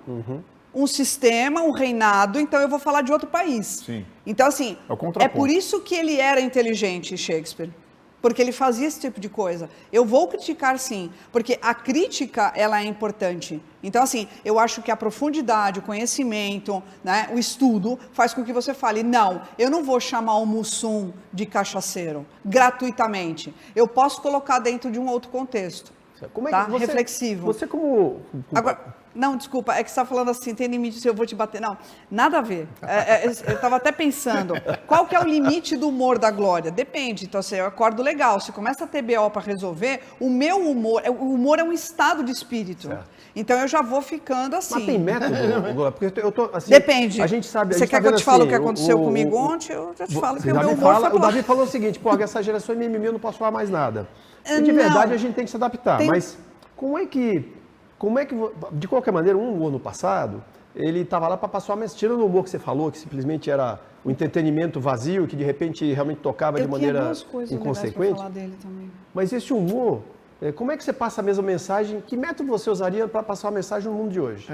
[SPEAKER 2] um sistema, um reinado, então eu vou falar de outro país.
[SPEAKER 3] Sim.
[SPEAKER 2] Então, assim,
[SPEAKER 3] É o contraponto.
[SPEAKER 2] por isso que ele era inteligente, Shakespeare. Porque ele fazia esse tipo de coisa. Eu vou criticar, sim, porque a crítica, ela é importante. Então, assim, eu acho que a profundidade, o conhecimento, né, o estudo, faz com que você fale, não, eu não vou chamar o Mussum de cachaceiro, gratuitamente. Eu posso colocar dentro de um outro contexto.
[SPEAKER 1] Como é
[SPEAKER 2] Tá?
[SPEAKER 1] que você,
[SPEAKER 2] Reflexivo.
[SPEAKER 1] Você como...
[SPEAKER 2] Agora, não, desculpa, é que você está falando assim, tem limite se eu vou te bater. Não, nada a ver. Eu estava até pensando, qual que é o limite do humor da Glória? Depende, então assim, eu acordo legal, se começa a ter BO para resolver, o humor é um estado de espírito.
[SPEAKER 1] Certo.
[SPEAKER 2] Então eu já vou ficando assim.
[SPEAKER 1] Mas tem método, Glória? Porque eu tô assim...
[SPEAKER 2] Depende.
[SPEAKER 1] A gente sabe...
[SPEAKER 2] Você quer que eu te fale o que aconteceu comigo ontem? Eu já te falo que o meu humor foi...
[SPEAKER 1] O Davi falou o seguinte, pô, essa geração é mimimi, eu não posso falar mais nada. E de
[SPEAKER 2] Não.
[SPEAKER 1] verdade a gente tem que se adaptar,
[SPEAKER 2] Tem-
[SPEAKER 1] mas como é que, de qualquer maneira, um ano passado, ele estava lá para passar uma mensagem, tirando o humor que você falou, que simplesmente era o entretenimento vazio, que de repente realmente tocava de maneira inconsequente.
[SPEAKER 2] Falar dele também.
[SPEAKER 1] Mas esse humor, como é que você passa a mesma mensagem? Que método você usaria para passar uma mensagem no mundo de hoje?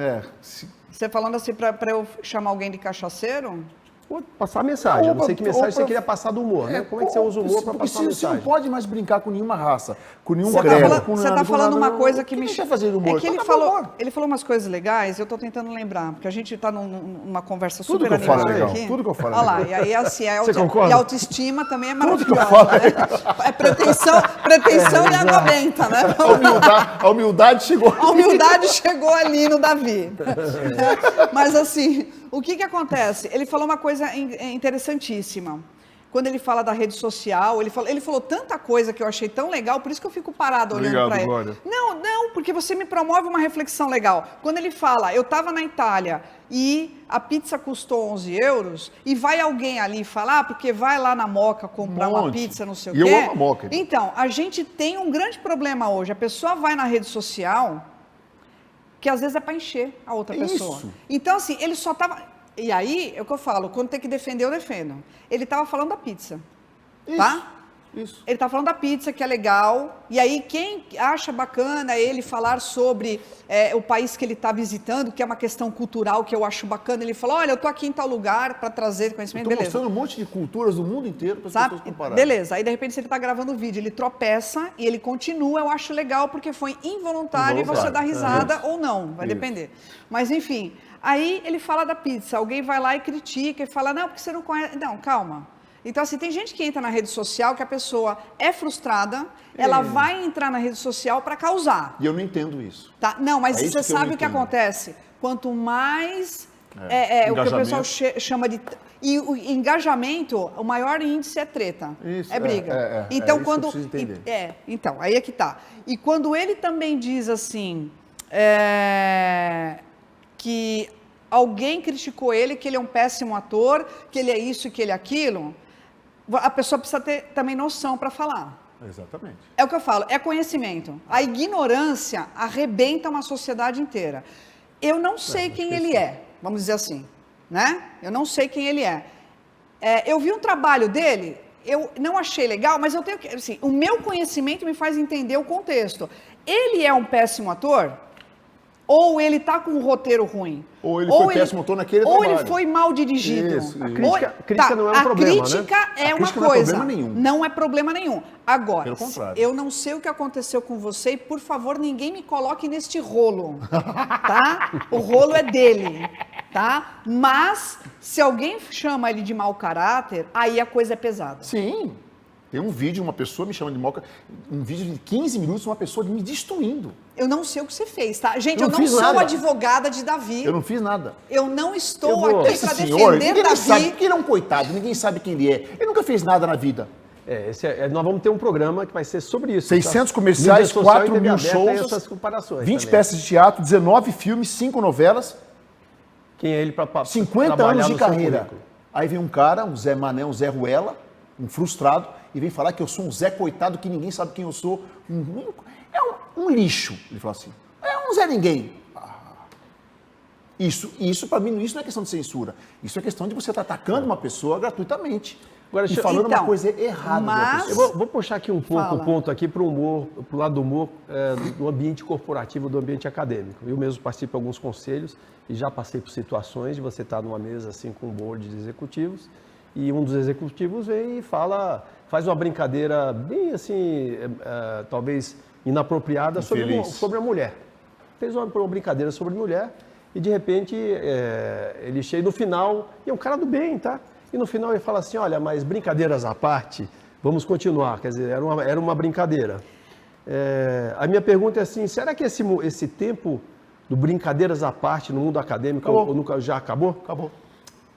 [SPEAKER 2] Você falando assim para eu chamar alguém de cachaceiro?
[SPEAKER 1] Ou passar a mensagem. Eu não sei que mensagem você queria passar do humor, né? Como é que você usa o humor para passar a
[SPEAKER 3] Você
[SPEAKER 1] mensagem?
[SPEAKER 3] não pode mais brincar com nenhuma raça, com nenhum
[SPEAKER 2] Você
[SPEAKER 3] credo.
[SPEAKER 2] está falando uma coisa que me
[SPEAKER 3] chama. fazer humor?
[SPEAKER 2] É que ele falou umas coisas legais, eu estou tentando lembrar, porque a gente está numa conversa
[SPEAKER 3] Tudo
[SPEAKER 2] super
[SPEAKER 3] que eu falo é
[SPEAKER 2] animada
[SPEAKER 3] legal,
[SPEAKER 2] aqui.
[SPEAKER 3] tudo que eu falo é
[SPEAKER 2] Olha lá,
[SPEAKER 3] legal.
[SPEAKER 2] e aí assim,
[SPEAKER 1] Você concorda?
[SPEAKER 2] e a autoestima também é
[SPEAKER 3] Tudo que eu
[SPEAKER 2] maravilhosa,
[SPEAKER 3] falo é
[SPEAKER 2] né? É pretensão e água benta, né?
[SPEAKER 3] A humildade chegou.
[SPEAKER 2] A humildade chegou ali no Davi. Mas assim, o que acontece? Ele falou uma coisa interessantíssima. Quando ele fala da rede social, ele falou tanta coisa que eu achei tão legal, por isso que eu fico parado olhando para ele.
[SPEAKER 3] Glória.
[SPEAKER 2] Não, porque você me promove uma reflexão legal. Quando ele fala, eu estava na Itália e a pizza custou 11 euros, e vai alguém ali falar, porque vai lá na Moca comprar uma pizza, não sei o quê.
[SPEAKER 3] E eu amo a Moca.
[SPEAKER 2] Então, a gente tem um grande problema hoje. A pessoa vai na rede social, que às vezes é para encher a outra pessoa.
[SPEAKER 3] Isso.
[SPEAKER 2] Então, assim, ele só estava... E aí, é o que eu falo, quando tem que defender, eu defendo. Ele estava falando da pizza, tá?
[SPEAKER 3] Isso.
[SPEAKER 2] Ele está falando da pizza, que é legal. E aí, quem acha bacana ele falar sobre o país que ele está visitando, que é uma questão cultural que eu acho bacana, ele falou, olha, eu estou aqui em tal lugar para trazer conhecimento,
[SPEAKER 3] Estou
[SPEAKER 2] beleza.
[SPEAKER 3] mostrando um monte de culturas do mundo inteiro para as
[SPEAKER 2] Sabe?
[SPEAKER 3] pessoas compararem.
[SPEAKER 2] Beleza, aí de repente se ele está gravando o vídeo, ele tropeça e ele continua, eu acho legal, porque foi involuntário e você dá risada ou não, vai depender. Mas enfim, aí ele fala da pizza, alguém vai lá e critica e fala, não, porque você não conhece... Não, calma. Então, assim, tem gente que entra na rede social que a pessoa é frustrada, ela vai entrar na rede social para causar.
[SPEAKER 3] E eu não entendo isso.
[SPEAKER 2] Tá? Não, mas
[SPEAKER 3] É isso
[SPEAKER 2] você
[SPEAKER 3] que eu
[SPEAKER 2] sabe
[SPEAKER 3] não
[SPEAKER 2] o que
[SPEAKER 3] entendo.
[SPEAKER 2] acontece? Quanto mais o que o pessoal chama de... E o engajamento, o maior índice é treta,
[SPEAKER 3] Isso,
[SPEAKER 2] é briga.
[SPEAKER 3] isso
[SPEAKER 2] Então,
[SPEAKER 3] que eu
[SPEAKER 2] quando...
[SPEAKER 3] preciso entender.
[SPEAKER 2] Então, aí é que tá. E quando ele também diz assim, que alguém criticou ele, que ele é um péssimo ator, que ele é isso e que ele é aquilo, a pessoa precisa ter também noção para falar.
[SPEAKER 3] Exatamente.
[SPEAKER 2] É o que eu falo, é conhecimento. A ignorância arrebenta uma sociedade inteira. Eu não sei quem ele é, vamos dizer assim, né? Eu não sei quem ele é. Eu vi um trabalho dele, eu não achei legal, mas eu tenho que, assim, o meu conhecimento me faz entender o contexto. Ele é um péssimo ator? Ou ele está com um roteiro ruim?
[SPEAKER 3] Ou ele foi péssimo ator naquele
[SPEAKER 2] Ou
[SPEAKER 3] trabalho.
[SPEAKER 2] ele foi mal dirigido.
[SPEAKER 3] Isso.
[SPEAKER 1] A crítica não é um problema,
[SPEAKER 2] A crítica é
[SPEAKER 3] A
[SPEAKER 2] uma
[SPEAKER 3] crítica não é
[SPEAKER 2] coisa.
[SPEAKER 3] problema nenhum.
[SPEAKER 2] Não é problema nenhum. Agora,
[SPEAKER 3] Pelo contrário.
[SPEAKER 2] eu não sei o que aconteceu com você e, por favor, ninguém me coloque neste rolo, tá? O rolo é dele, tá? Mas, se alguém chama ele de mau caráter, aí a coisa é pesada.
[SPEAKER 3] Sim. Tem um vídeo, uma pessoa me chama de mal, um vídeo de 15 minutos, uma pessoa me destruindo.
[SPEAKER 2] Eu não sei o que você fez, tá? Gente,
[SPEAKER 3] Eu
[SPEAKER 2] eu
[SPEAKER 3] não
[SPEAKER 2] não
[SPEAKER 3] fiz
[SPEAKER 2] sou
[SPEAKER 3] nada.
[SPEAKER 2] advogada de Davi.
[SPEAKER 3] Eu não fiz nada.
[SPEAKER 2] Eu não estou
[SPEAKER 1] vou-
[SPEAKER 2] aqui
[SPEAKER 3] Esse
[SPEAKER 2] para
[SPEAKER 3] senhor,
[SPEAKER 2] defender
[SPEAKER 3] ninguém
[SPEAKER 2] Davi.
[SPEAKER 3] sabe que ele é um coitado, ninguém sabe quem ele é. Ele nunca fez nada na vida.
[SPEAKER 1] Nós vamos ter um programa que vai ser sobre isso.
[SPEAKER 3] 600
[SPEAKER 1] tá?
[SPEAKER 3] comerciais,
[SPEAKER 1] Mídia social
[SPEAKER 3] 4
[SPEAKER 1] e TV
[SPEAKER 3] mil
[SPEAKER 1] aberta,
[SPEAKER 3] shows,
[SPEAKER 1] essas comparações
[SPEAKER 3] 20
[SPEAKER 1] também.
[SPEAKER 3] peças de teatro, 19 filmes, 5 novelas,
[SPEAKER 1] Quem é ele para
[SPEAKER 3] 50 anos de carreira. Aí vem um cara, um Zé Mané, um Zé Ruela, um frustrado, e vem falar que eu sou um Zé coitado, que ninguém sabe quem eu sou. É um lixo. Ele fala assim, é um Zé ninguém. Isso para mim, isso não é questão de censura. Isso é questão de você estar atacando uma pessoa gratuitamente.
[SPEAKER 1] Agora,
[SPEAKER 3] E falando
[SPEAKER 2] então,
[SPEAKER 3] uma coisa errada.
[SPEAKER 2] mas-
[SPEAKER 3] da
[SPEAKER 1] Eu
[SPEAKER 3] pessoa.
[SPEAKER 1] vou puxar aqui um pouco
[SPEAKER 2] Fala.
[SPEAKER 1] o ponto aqui para o humor, para o lado do humor do ambiente corporativo, do ambiente acadêmico. Eu mesmo participo de alguns conselhos e já passei por situações de você estar numa mesa assim com um board de executivos e um dos executivos vem e faz uma brincadeira bem assim, talvez inapropriada sobre a mulher. Fez uma brincadeira sobre mulher e de repente ele chega no final e é um cara do bem, tá? E no final ele fala assim, olha, mas brincadeiras à parte, vamos continuar. Quer dizer, era uma brincadeira. A minha pergunta é assim, será que esse tempo do brincadeiras à parte no mundo acadêmico já acabou?
[SPEAKER 3] Acabou.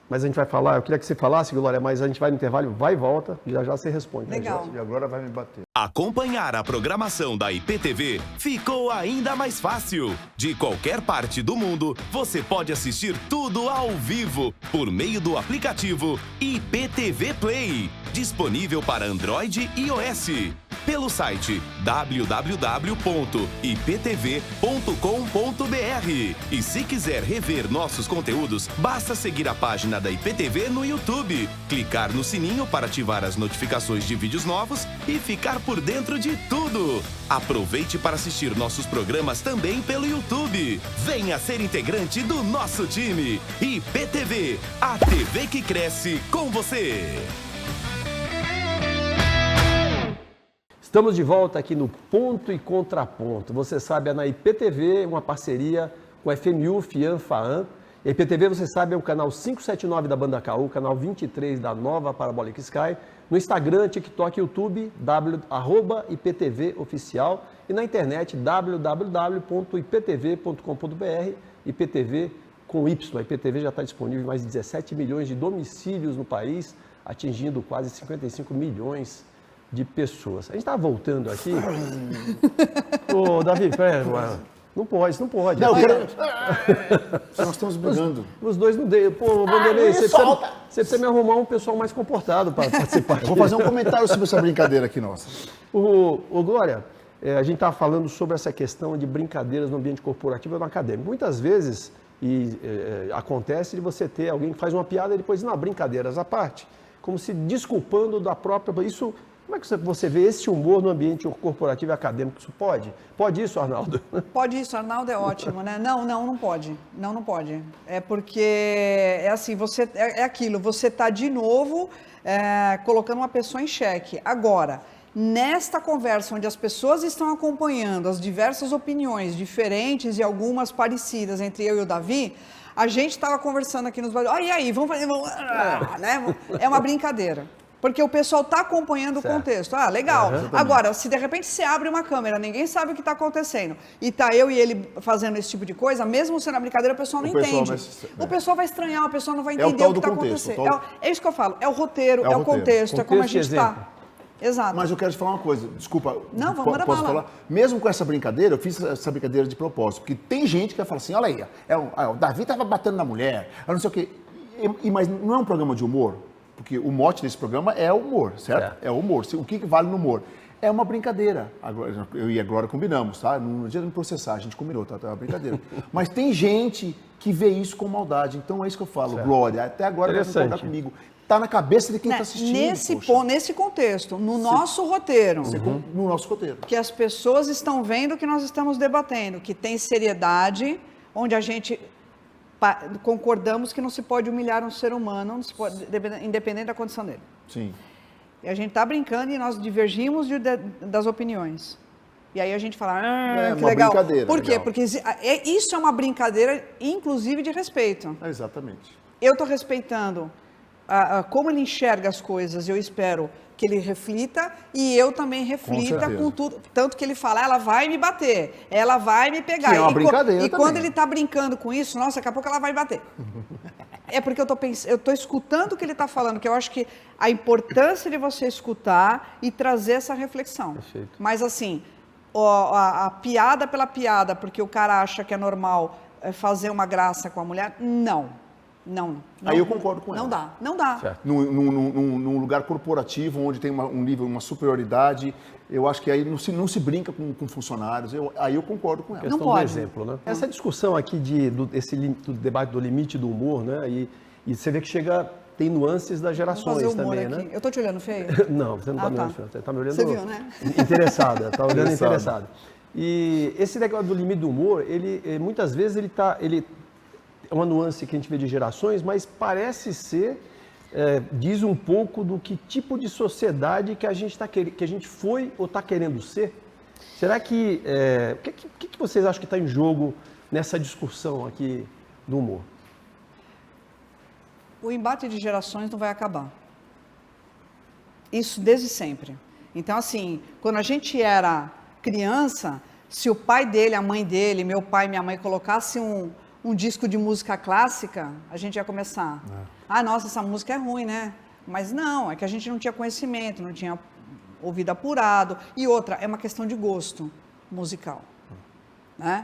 [SPEAKER 1] Mas a gente vai falar, eu queria que você falasse, Glória, mas a gente vai no intervalo, vai e volta, e já você responde.
[SPEAKER 2] Legal.
[SPEAKER 3] E agora vai me bater.
[SPEAKER 4] Acompanhar a programação da IPTV ficou ainda mais fácil. De qualquer parte do mundo, você pode assistir tudo ao vivo por meio do aplicativo IPTV Play, disponível para Android e iOS. Pelo site www.iptv.com.br. E se quiser rever nossos conteúdos, basta seguir a página da IPTV no YouTube, clicar no sininho para ativar as notificações de vídeos novos e ficar por dentro de tudo. Aproveite para assistir nossos programas também pelo YouTube. Venha ser integrante do nosso time. IPTV, a TV que cresce com você.
[SPEAKER 1] Estamos de volta aqui no Ponto e Contraponto. Você sabe, é na IPTV, uma parceria com a FMU, FIAN, FAAN. A IPTV, você sabe, é o canal 579 da Banda KU, canal 23 da Nova Parabolic Sky. No Instagram, TikTok, YouTube, @IPTV Oficial. E na internet, www.iptv.com.br. IPTV com Y. A IPTV já está disponível em mais de 17 milhões de domicílios no país, atingindo quase 55 milhões de pessoas. A gente está voltando aqui. Ô, Davi, pera, não pode.
[SPEAKER 3] Não, eu quero... Nós estamos brigando.
[SPEAKER 1] Os dois não deu. Pô, Vanderlei, você precisa me arrumar um pessoal mais comportado para participar.
[SPEAKER 3] Eu vou fazer um comentário sobre essa brincadeira aqui nossa.
[SPEAKER 1] Ô, Glória, a gente estava falando sobre essa questão de brincadeiras no ambiente corporativo e no acadêmico. Muitas vezes acontece de você ter alguém que faz uma piada e depois, não, brincadeiras à parte, como se desculpando da própria... Isso, como é que você vê esse humor no ambiente corporativo e acadêmico? Isso pode? Pode isso, Arnaldo?
[SPEAKER 2] Pode isso, Arnaldo é ótimo, né? Não pode. Não pode. É porque, é assim, é aquilo, você está de novo colocando uma pessoa em xeque. Agora, nesta conversa onde as pessoas estão acompanhando as diversas opiniões diferentes e algumas parecidas entre eu e o Davi, a gente estava conversando aqui nos bastidores, e aí, vamos fazer, né? É uma brincadeira. Porque o pessoal está acompanhando o contexto. Ah, legal. Agora, se de repente você abre uma câmera, ninguém sabe o que está acontecendo, e tá eu e ele fazendo esse tipo de coisa, mesmo sendo a brincadeira, o pessoal não entende. O pessoal vai estranhar, o pessoal não vai entender o que está acontecendo. É isso que eu falo. É o roteiro, é o contexto, é como a gente está. Exato.
[SPEAKER 3] Mas eu quero te falar uma coisa, desculpa.
[SPEAKER 2] Não, vamos
[SPEAKER 3] posso falar? Mesmo com essa brincadeira, eu fiz essa brincadeira de propósito, porque tem gente que vai falar assim, olha aí, o Davi estava batendo na mulher, não sei o quê. Mas não é um programa de humor? Porque o mote desse programa é o humor, certo? É o humor. O que vale no humor? É uma brincadeira. Eu e a Glória combinamos, tá? No dia de me processar, a gente combinou, tá? É uma brincadeira. Mas tem gente que vê isso com maldade. Então é isso que eu falo, Glória. Até agora vai concordar comigo. Tá na cabeça de quem está assistindo.
[SPEAKER 2] Nesse contexto, no nosso roteiro.
[SPEAKER 3] No nosso roteiro.
[SPEAKER 2] Que as pessoas estão vendo o que nós estamos debatendo, que tem seriedade, onde a gente concordamos que não se pode humilhar um ser humano, não se pode, independente da condição dele.
[SPEAKER 3] Sim.
[SPEAKER 2] E a gente está brincando e nós divergimos das opiniões. E aí a gente fala, que
[SPEAKER 3] uma
[SPEAKER 2] legal.
[SPEAKER 3] Brincadeira,
[SPEAKER 2] Por quê?
[SPEAKER 3] legal.
[SPEAKER 2] Porque isso é uma brincadeira, inclusive, de respeito.
[SPEAKER 3] Exatamente.
[SPEAKER 2] Eu estou respeitando como ele enxerga as coisas, eu espero que ele reflita e eu também reflita com tudo. Tanto que ele fala, ela vai me bater, ela vai me pegar.
[SPEAKER 3] Que é uma brincadeira
[SPEAKER 2] e quando ele está brincando com isso, nossa, daqui a pouco ela vai me bater. É porque eu estou escutando o que ele está falando, que eu acho que a importância de você escutar e trazer essa reflexão.
[SPEAKER 1] Perfeito.
[SPEAKER 2] Mas assim, a piada pela piada, porque o cara acha que é normal fazer uma graça com a mulher, não.
[SPEAKER 3] Aí eu concordo com ela.
[SPEAKER 2] Não dá.
[SPEAKER 1] Certo.
[SPEAKER 3] Num lugar corporativo, onde tem um nível, uma superioridade, eu acho que aí não se brinca com funcionários. Aí eu concordo com ela.
[SPEAKER 1] Questão
[SPEAKER 2] Não pode.
[SPEAKER 1] do exemplo, né? Essa discussão aqui do debate do limite do humor, né? E você vê que tem nuances das gerações também,
[SPEAKER 2] aqui.
[SPEAKER 1] né?
[SPEAKER 2] Eu tô te olhando feio?
[SPEAKER 1] Não, você não está me olhando, você está me olhando
[SPEAKER 2] Você viu, né?
[SPEAKER 1] Interessada, está olhando interessada. E esse negócio do limite do humor, ele muitas vezes ele é uma nuance que a gente vê de gerações, mas parece ser, diz um pouco do que tipo de sociedade que a gente foi ou está querendo ser. Será que, o que vocês acham que está em jogo nessa discussão aqui do humor?
[SPEAKER 2] O embate de gerações não vai acabar. Isso desde sempre. Então, assim, quando a gente era criança, se o pai dele, a mãe dele, meu pai e minha mãe colocassem um disco de música clássica, a gente ia começar. Nossa, essa música é ruim, né? Mas não, é que a gente não tinha conhecimento, não tinha ouvido apurado. E outra, é uma questão de gosto musical. Né?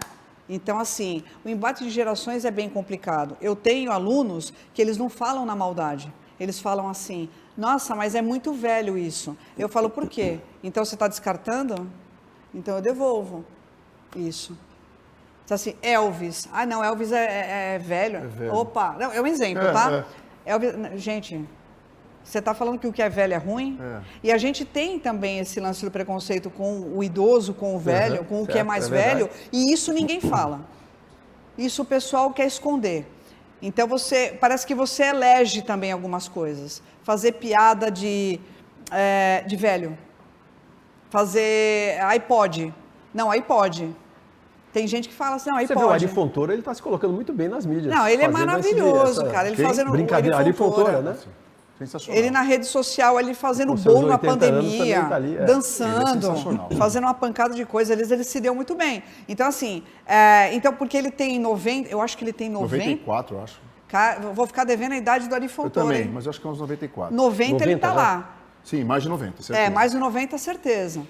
[SPEAKER 2] Então, assim, o embate de gerações é bem complicado. Eu tenho alunos que eles não falam na maldade. Eles falam assim, nossa, mas é muito velho isso. Eu falo, por quê? Então, você está descartando? Então, eu devolvo isso. Então, assim, Elvis. Não, Elvis é velho. Opa, não, é um exemplo, tá? Elvis, gente, você está falando que o que é velho é ruim? E a gente tem também esse lance do preconceito com o idoso, com o velho, com o que é mais velho, e isso ninguém fala. Isso o pessoal quer esconder. Então, parece que você elege também algumas coisas. Fazer piada de velho. Fazer iPod. Não, iPod. Tem gente que fala assim, não, aí
[SPEAKER 1] Você
[SPEAKER 2] pode.
[SPEAKER 1] vê o Ari Fontoura, ele está se colocando muito bem nas mídias.
[SPEAKER 2] Não, ele é maravilhoso, cara. Ele fazendo
[SPEAKER 1] brincadeira, Ari Fontoura, né?
[SPEAKER 3] Sensacional.
[SPEAKER 2] Ele na rede social, ele fazendo bolo na pandemia,
[SPEAKER 1] tá ali,
[SPEAKER 2] dançando, fazendo uma pancada de coisa. Ele se deu muito bem. Então, assim, porque ele tem 90, eu acho que ele tem 90.
[SPEAKER 3] 94, eu acho.
[SPEAKER 2] Cara, eu vou ficar devendo a idade do Ari Fontoura.
[SPEAKER 3] Eu também,
[SPEAKER 2] hein?
[SPEAKER 3] mas eu acho que é uns 94.
[SPEAKER 2] 90 ele tá
[SPEAKER 1] já?
[SPEAKER 2] lá.
[SPEAKER 3] Sim, mais de 90, certeza.
[SPEAKER 2] Mais de 90, certeza.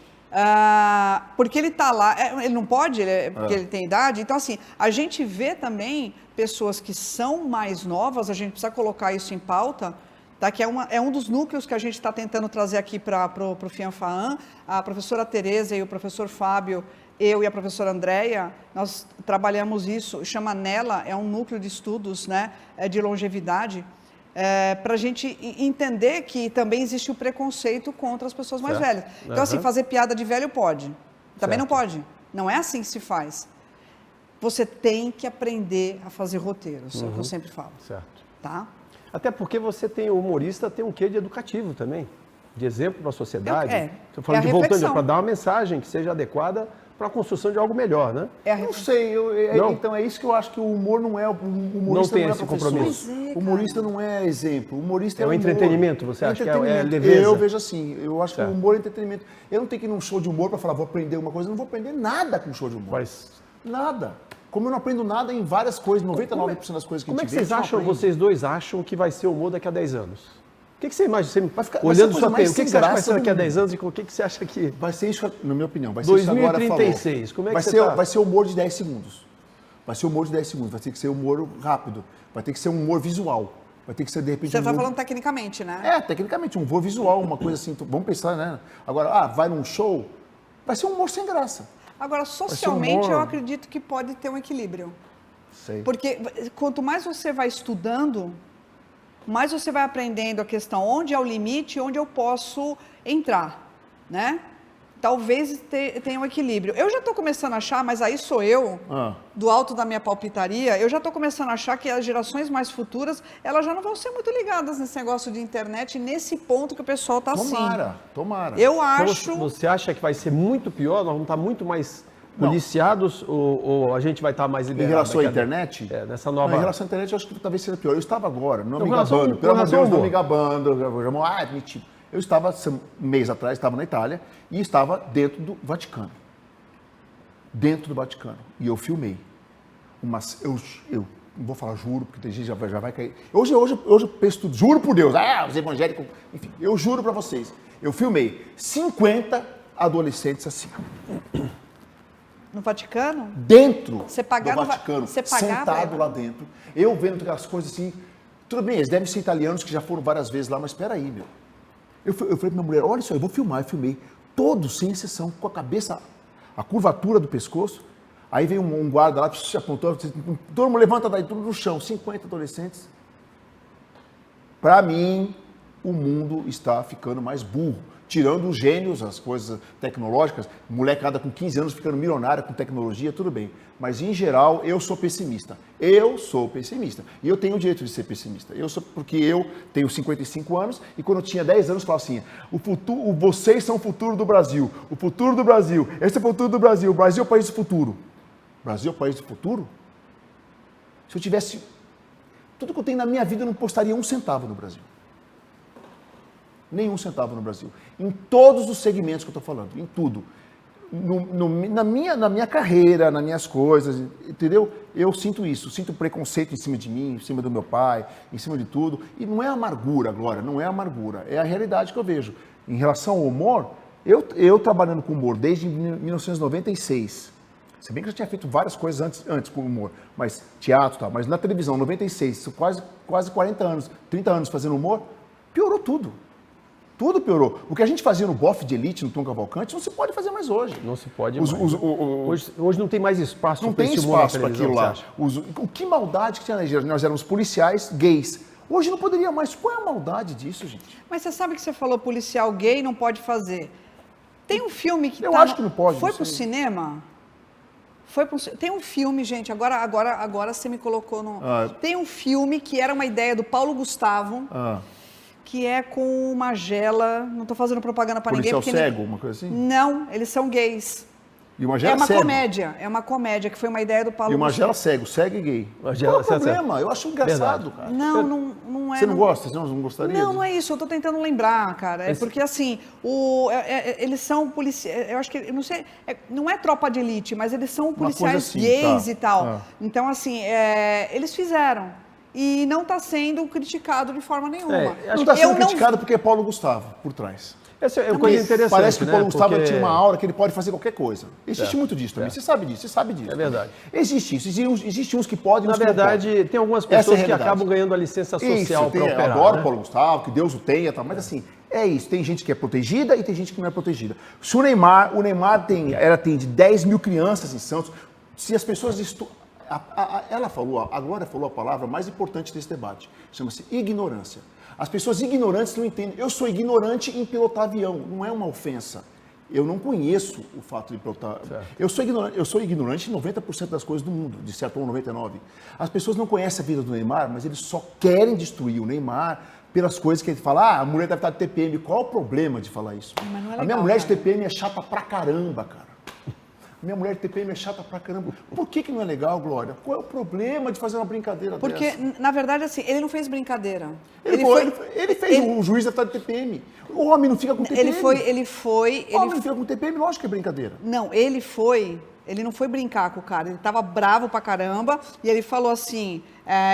[SPEAKER 2] Porque ele está lá, ele não pode, porque ele tem idade. Então, assim, a gente vê também pessoas que são mais novas, a gente precisa colocar isso em pauta, tá? Que é um dos núcleos que a gente está tentando trazer aqui para o FIANFAAN. A professora Tereza e o professor Fábio, eu e a professora Andréia, nós trabalhamos isso, chama NELA, é um núcleo de estudos, né, de longevidade, para a gente entender que também existe o preconceito contra as pessoas mais velhas. Então, assim, fazer piada de velho pode. Também não pode. Não é assim que se faz. Você tem que aprender a fazer roteiros, é o que eu sempre falo.
[SPEAKER 1] Certo.
[SPEAKER 2] Tá?
[SPEAKER 1] Até porque o humorista tem um quê de educativo também, de exemplo para a sociedade. Estou falando de voltando para dar uma mensagem que seja adequada para a construção de algo melhor, né?
[SPEAKER 3] Não sei,
[SPEAKER 1] Não?
[SPEAKER 3] então é isso que eu acho que o humor não é. O humorista
[SPEAKER 1] Não tem
[SPEAKER 3] é
[SPEAKER 1] esse
[SPEAKER 3] professor.
[SPEAKER 1] compromisso.
[SPEAKER 3] O humorista não é exemplo. O humorista é
[SPEAKER 1] o
[SPEAKER 3] humor.
[SPEAKER 1] entretenimento, você acha que é
[SPEAKER 3] Entretenimento.
[SPEAKER 1] leveza?
[SPEAKER 3] Eu vejo assim, eu acho que
[SPEAKER 1] Certo.
[SPEAKER 3] o humor é entretenimento. Eu não tenho que ir num show de humor para falar, vou aprender uma coisa, eu não vou aprender nada com show de humor.
[SPEAKER 1] Mas
[SPEAKER 3] Nada. Como eu não aprendo nada em várias coisas, 99% das coisas que
[SPEAKER 1] como
[SPEAKER 3] a
[SPEAKER 1] é que
[SPEAKER 3] gente vê,
[SPEAKER 1] vocês
[SPEAKER 3] a gente
[SPEAKER 1] acham,
[SPEAKER 3] não aprende.
[SPEAKER 1] vocês dois acham que vai ser o humor daqui a 10 anos? O que você imagina? Você,
[SPEAKER 3] Vai ser a
[SPEAKER 1] olhando
[SPEAKER 3] coisa
[SPEAKER 1] sua
[SPEAKER 3] mais
[SPEAKER 1] o que
[SPEAKER 3] sem
[SPEAKER 1] você acha que vai
[SPEAKER 3] graça
[SPEAKER 1] ser daqui a
[SPEAKER 3] do
[SPEAKER 1] 10 anos e o que você acha que...
[SPEAKER 3] Vai ser isso, na minha opinião, vai ser isso que agora falou.
[SPEAKER 1] 2036, como é que
[SPEAKER 3] vai
[SPEAKER 1] você
[SPEAKER 3] ser,
[SPEAKER 1] tá?
[SPEAKER 3] Vai ser humor de 10 segundos. Vai ser humor de 10 segundos, vai ter que ser humor rápido, vai ter que ser um humor visual, vai ter que ser, de repente,
[SPEAKER 2] Você
[SPEAKER 3] um
[SPEAKER 2] está
[SPEAKER 3] humor...
[SPEAKER 2] falando tecnicamente, né?
[SPEAKER 3] É, tecnicamente, um humor visual, uma coisa assim, vamos pensar, né? Agora, vai num show, vai ser um humor sem graça.
[SPEAKER 2] Agora,
[SPEAKER 3] ser um
[SPEAKER 2] socialmente,
[SPEAKER 3] humor-
[SPEAKER 2] eu acredito que pode ter um equilíbrio.
[SPEAKER 3] Sei.
[SPEAKER 2] Porque quanto mais você vai estudando, mais você vai aprendendo a questão onde é o limite, onde eu posso entrar, né? Talvez tenha um equilíbrio. Eu já estou começando a achar, mas aí sou eu, do alto da minha palpitaria, eu já estou começando a achar que as gerações mais futuras, elas já não vão ser muito ligadas nesse negócio de internet, nesse ponto que o pessoal está assim.
[SPEAKER 3] Tomara.
[SPEAKER 2] Eu
[SPEAKER 1] Então,
[SPEAKER 2] acho...
[SPEAKER 1] você acha que vai ser muito pior? Nós vamos estar muito mais policiados ou a gente vai estar mais liberado?
[SPEAKER 3] Em relação à
[SPEAKER 1] daqui a-
[SPEAKER 3] internet?
[SPEAKER 1] nessa nova...
[SPEAKER 3] Em relação à internet, eu acho que talvez seja pior. Eu estava agora, não
[SPEAKER 1] Com
[SPEAKER 3] me
[SPEAKER 1] relação-
[SPEAKER 3] gabando,
[SPEAKER 1] com
[SPEAKER 3] pelo amor de
[SPEAKER 1] relação ao
[SPEAKER 3] Deus, não
[SPEAKER 1] humor.
[SPEAKER 3] me gabando. Mentira. Eu estava, um mês atrás, estava na Itália e estava dentro do Vaticano. Dentro do Vaticano. E eu filmei. Eu não vou falar juro, porque tem gente que já vai cair. Hoje eu penso tudo, juro por Deus. Os evangélicos... Enfim, eu juro para vocês. Eu filmei 50 adolescentes assim.
[SPEAKER 2] No Vaticano?
[SPEAKER 3] Dentro
[SPEAKER 2] Você pagava-
[SPEAKER 3] do Vaticano,
[SPEAKER 2] você pagava,
[SPEAKER 3] sentado
[SPEAKER 2] Eva?
[SPEAKER 3] lá dentro, eu vendo aquelas coisas assim, tudo bem, eles devem ser italianos que já foram várias vezes lá, mas espera aí, meu. Eu falei pra minha mulher, olha só, eu vou filmar, eu filmei, todos sem exceção, com a cabeça, a curvatura do pescoço, aí veio um guarda lá, se apontou, todo mundo levanta daí, tudo no chão, 50 adolescentes. Para mim, o mundo está ficando mais burro. Tirando os gênios, as coisas tecnológicas, molecada com 15 anos ficando milionária com tecnologia, tudo bem. Mas, em geral, eu sou pessimista. Eu sou pessimista. E eu tenho o direito de ser pessimista. Porque eu tenho 55 anos e quando eu tinha 10 anos, eu falava assim, vocês são o futuro do Brasil. O futuro do Brasil. Esse é o futuro do Brasil. O Brasil é o país do futuro. O Brasil é o país do futuro? Se eu tivesse... Tudo que eu tenho na minha vida, eu não postaria um centavo no Brasil. Nenhum centavo no Brasil. Em todos os segmentos que eu estou falando, em tudo. Na minha carreira, nas minhas coisas, entendeu? Eu sinto isso, sinto preconceito em cima de mim, em cima do meu pai, em cima de tudo. E não é amargura, Glória, não é amargura. É a realidade que eu vejo. Em relação ao humor, eu trabalhando com humor desde 1996. Se bem que eu já tinha feito várias coisas antes com humor, mas teatro e tal. Mas na televisão, 96, quase 40 anos, 30 anos fazendo humor, piorou tudo. Tudo piorou. O que a gente fazia no Bofe de Elite, no Tom Cavalcante, não se pode fazer mais hoje.
[SPEAKER 1] Não se pode mais. Hoje não tem mais espaço
[SPEAKER 3] Não
[SPEAKER 1] para
[SPEAKER 3] tem
[SPEAKER 1] esse humor na
[SPEAKER 3] espaço para
[SPEAKER 1] televisão,
[SPEAKER 3] aquilo lá.
[SPEAKER 1] você acha?
[SPEAKER 3] O que maldade que tinha na igreja? Nós éramos policiais gays. Hoje não poderia mais. Qual é a maldade disso, gente?
[SPEAKER 2] Mas você sabe que você falou policial gay não pode fazer. Tem um filme que
[SPEAKER 3] Eu acho que não pode,
[SPEAKER 2] Foi
[SPEAKER 3] não
[SPEAKER 2] pro
[SPEAKER 3] sei.
[SPEAKER 2] cinema? Tem um filme, gente, agora você me colocou no... Tem um filme que era uma ideia do Paulo Gustavo, que é com o Magela, não estou fazendo propaganda para ninguém.
[SPEAKER 3] Policial cego, uma coisa assim?
[SPEAKER 2] Não, eles são gays.
[SPEAKER 3] E o Magela
[SPEAKER 2] É uma
[SPEAKER 3] cego.
[SPEAKER 2] comédia, que foi uma ideia do Paulo
[SPEAKER 3] E o
[SPEAKER 2] Gustavo.
[SPEAKER 3] Magela cego e gay.
[SPEAKER 1] Magela
[SPEAKER 3] Qual é o
[SPEAKER 1] cego.
[SPEAKER 3] problema? Eu acho engraçado,
[SPEAKER 1] Verdade.
[SPEAKER 3] cara.
[SPEAKER 2] Não é...
[SPEAKER 3] Você não gosta? Você não gostaria?
[SPEAKER 2] Não, não é isso, eu tô tentando lembrar, cara. É porque assim, eles são policiais, eu acho que, eu não sei, não é tropa de elite, mas eles são policiais
[SPEAKER 3] assim,
[SPEAKER 2] gays
[SPEAKER 3] tá.
[SPEAKER 2] e tal. Então, assim, eles fizeram. E não está sendo criticado de forma nenhuma.
[SPEAKER 3] Não está sendo criticado porque é Paulo Gustavo por trás.
[SPEAKER 1] Essa é uma coisa interessante,
[SPEAKER 3] Parece que o Paulo
[SPEAKER 1] né?
[SPEAKER 3] Gustavo
[SPEAKER 1] Porque-
[SPEAKER 3] tinha uma aura que ele pode fazer qualquer coisa. Existe muito disso também. Você sabe disso, você sabe disso.
[SPEAKER 1] É verdade.
[SPEAKER 3] Existe isso. Existe uns que podem,
[SPEAKER 1] Na
[SPEAKER 3] uns que não podem.
[SPEAKER 1] verdade, tem algumas
[SPEAKER 3] Essa é a
[SPEAKER 1] pessoas que
[SPEAKER 3] realidade.
[SPEAKER 1] acabam ganhando a licença social para
[SPEAKER 3] eu
[SPEAKER 1] operar.
[SPEAKER 3] adoro
[SPEAKER 1] né?
[SPEAKER 3] Paulo Gustavo, que Deus o tenha, tá? Mas assim, é isso. Tem gente que é protegida e tem gente que não é protegida. Se o Neymar atende 10 mil crianças em Santos. Se as pessoas a Glória falou a palavra mais importante desse debate. Chama-se ignorância. As pessoas ignorantes não entendem. Eu sou ignorante em pilotar avião. Não é uma ofensa. Eu não conheço o fato de pilotar. Eu sou ignorante em 90% das coisas do mundo, de certo ou 99%. As pessoas não conhecem a vida do Neymar, mas eles só querem destruir o Neymar pelas coisas que ele fala. A mulher deve estar de TPM. Qual o problema de falar isso?
[SPEAKER 2] Mas não é
[SPEAKER 3] A minha
[SPEAKER 2] legal,
[SPEAKER 3] mulher de
[SPEAKER 2] cara.
[SPEAKER 3] TPM é chata pra caramba, cara. minha mulher de TPM é chata pra caramba. Por que não é legal, Glória? Qual é o problema de fazer uma brincadeira
[SPEAKER 2] Porque,
[SPEAKER 3] dessa?
[SPEAKER 2] na verdade, assim, ele não fez brincadeira.
[SPEAKER 3] Ele fez um juiz estar de TPM. O homem não fica com TPM.
[SPEAKER 2] Ele foi...
[SPEAKER 3] O homem não fica com TPM, lógico que é brincadeira.
[SPEAKER 2] Não, ele não foi brincar com o cara, ele tava bravo pra caramba e ele falou assim,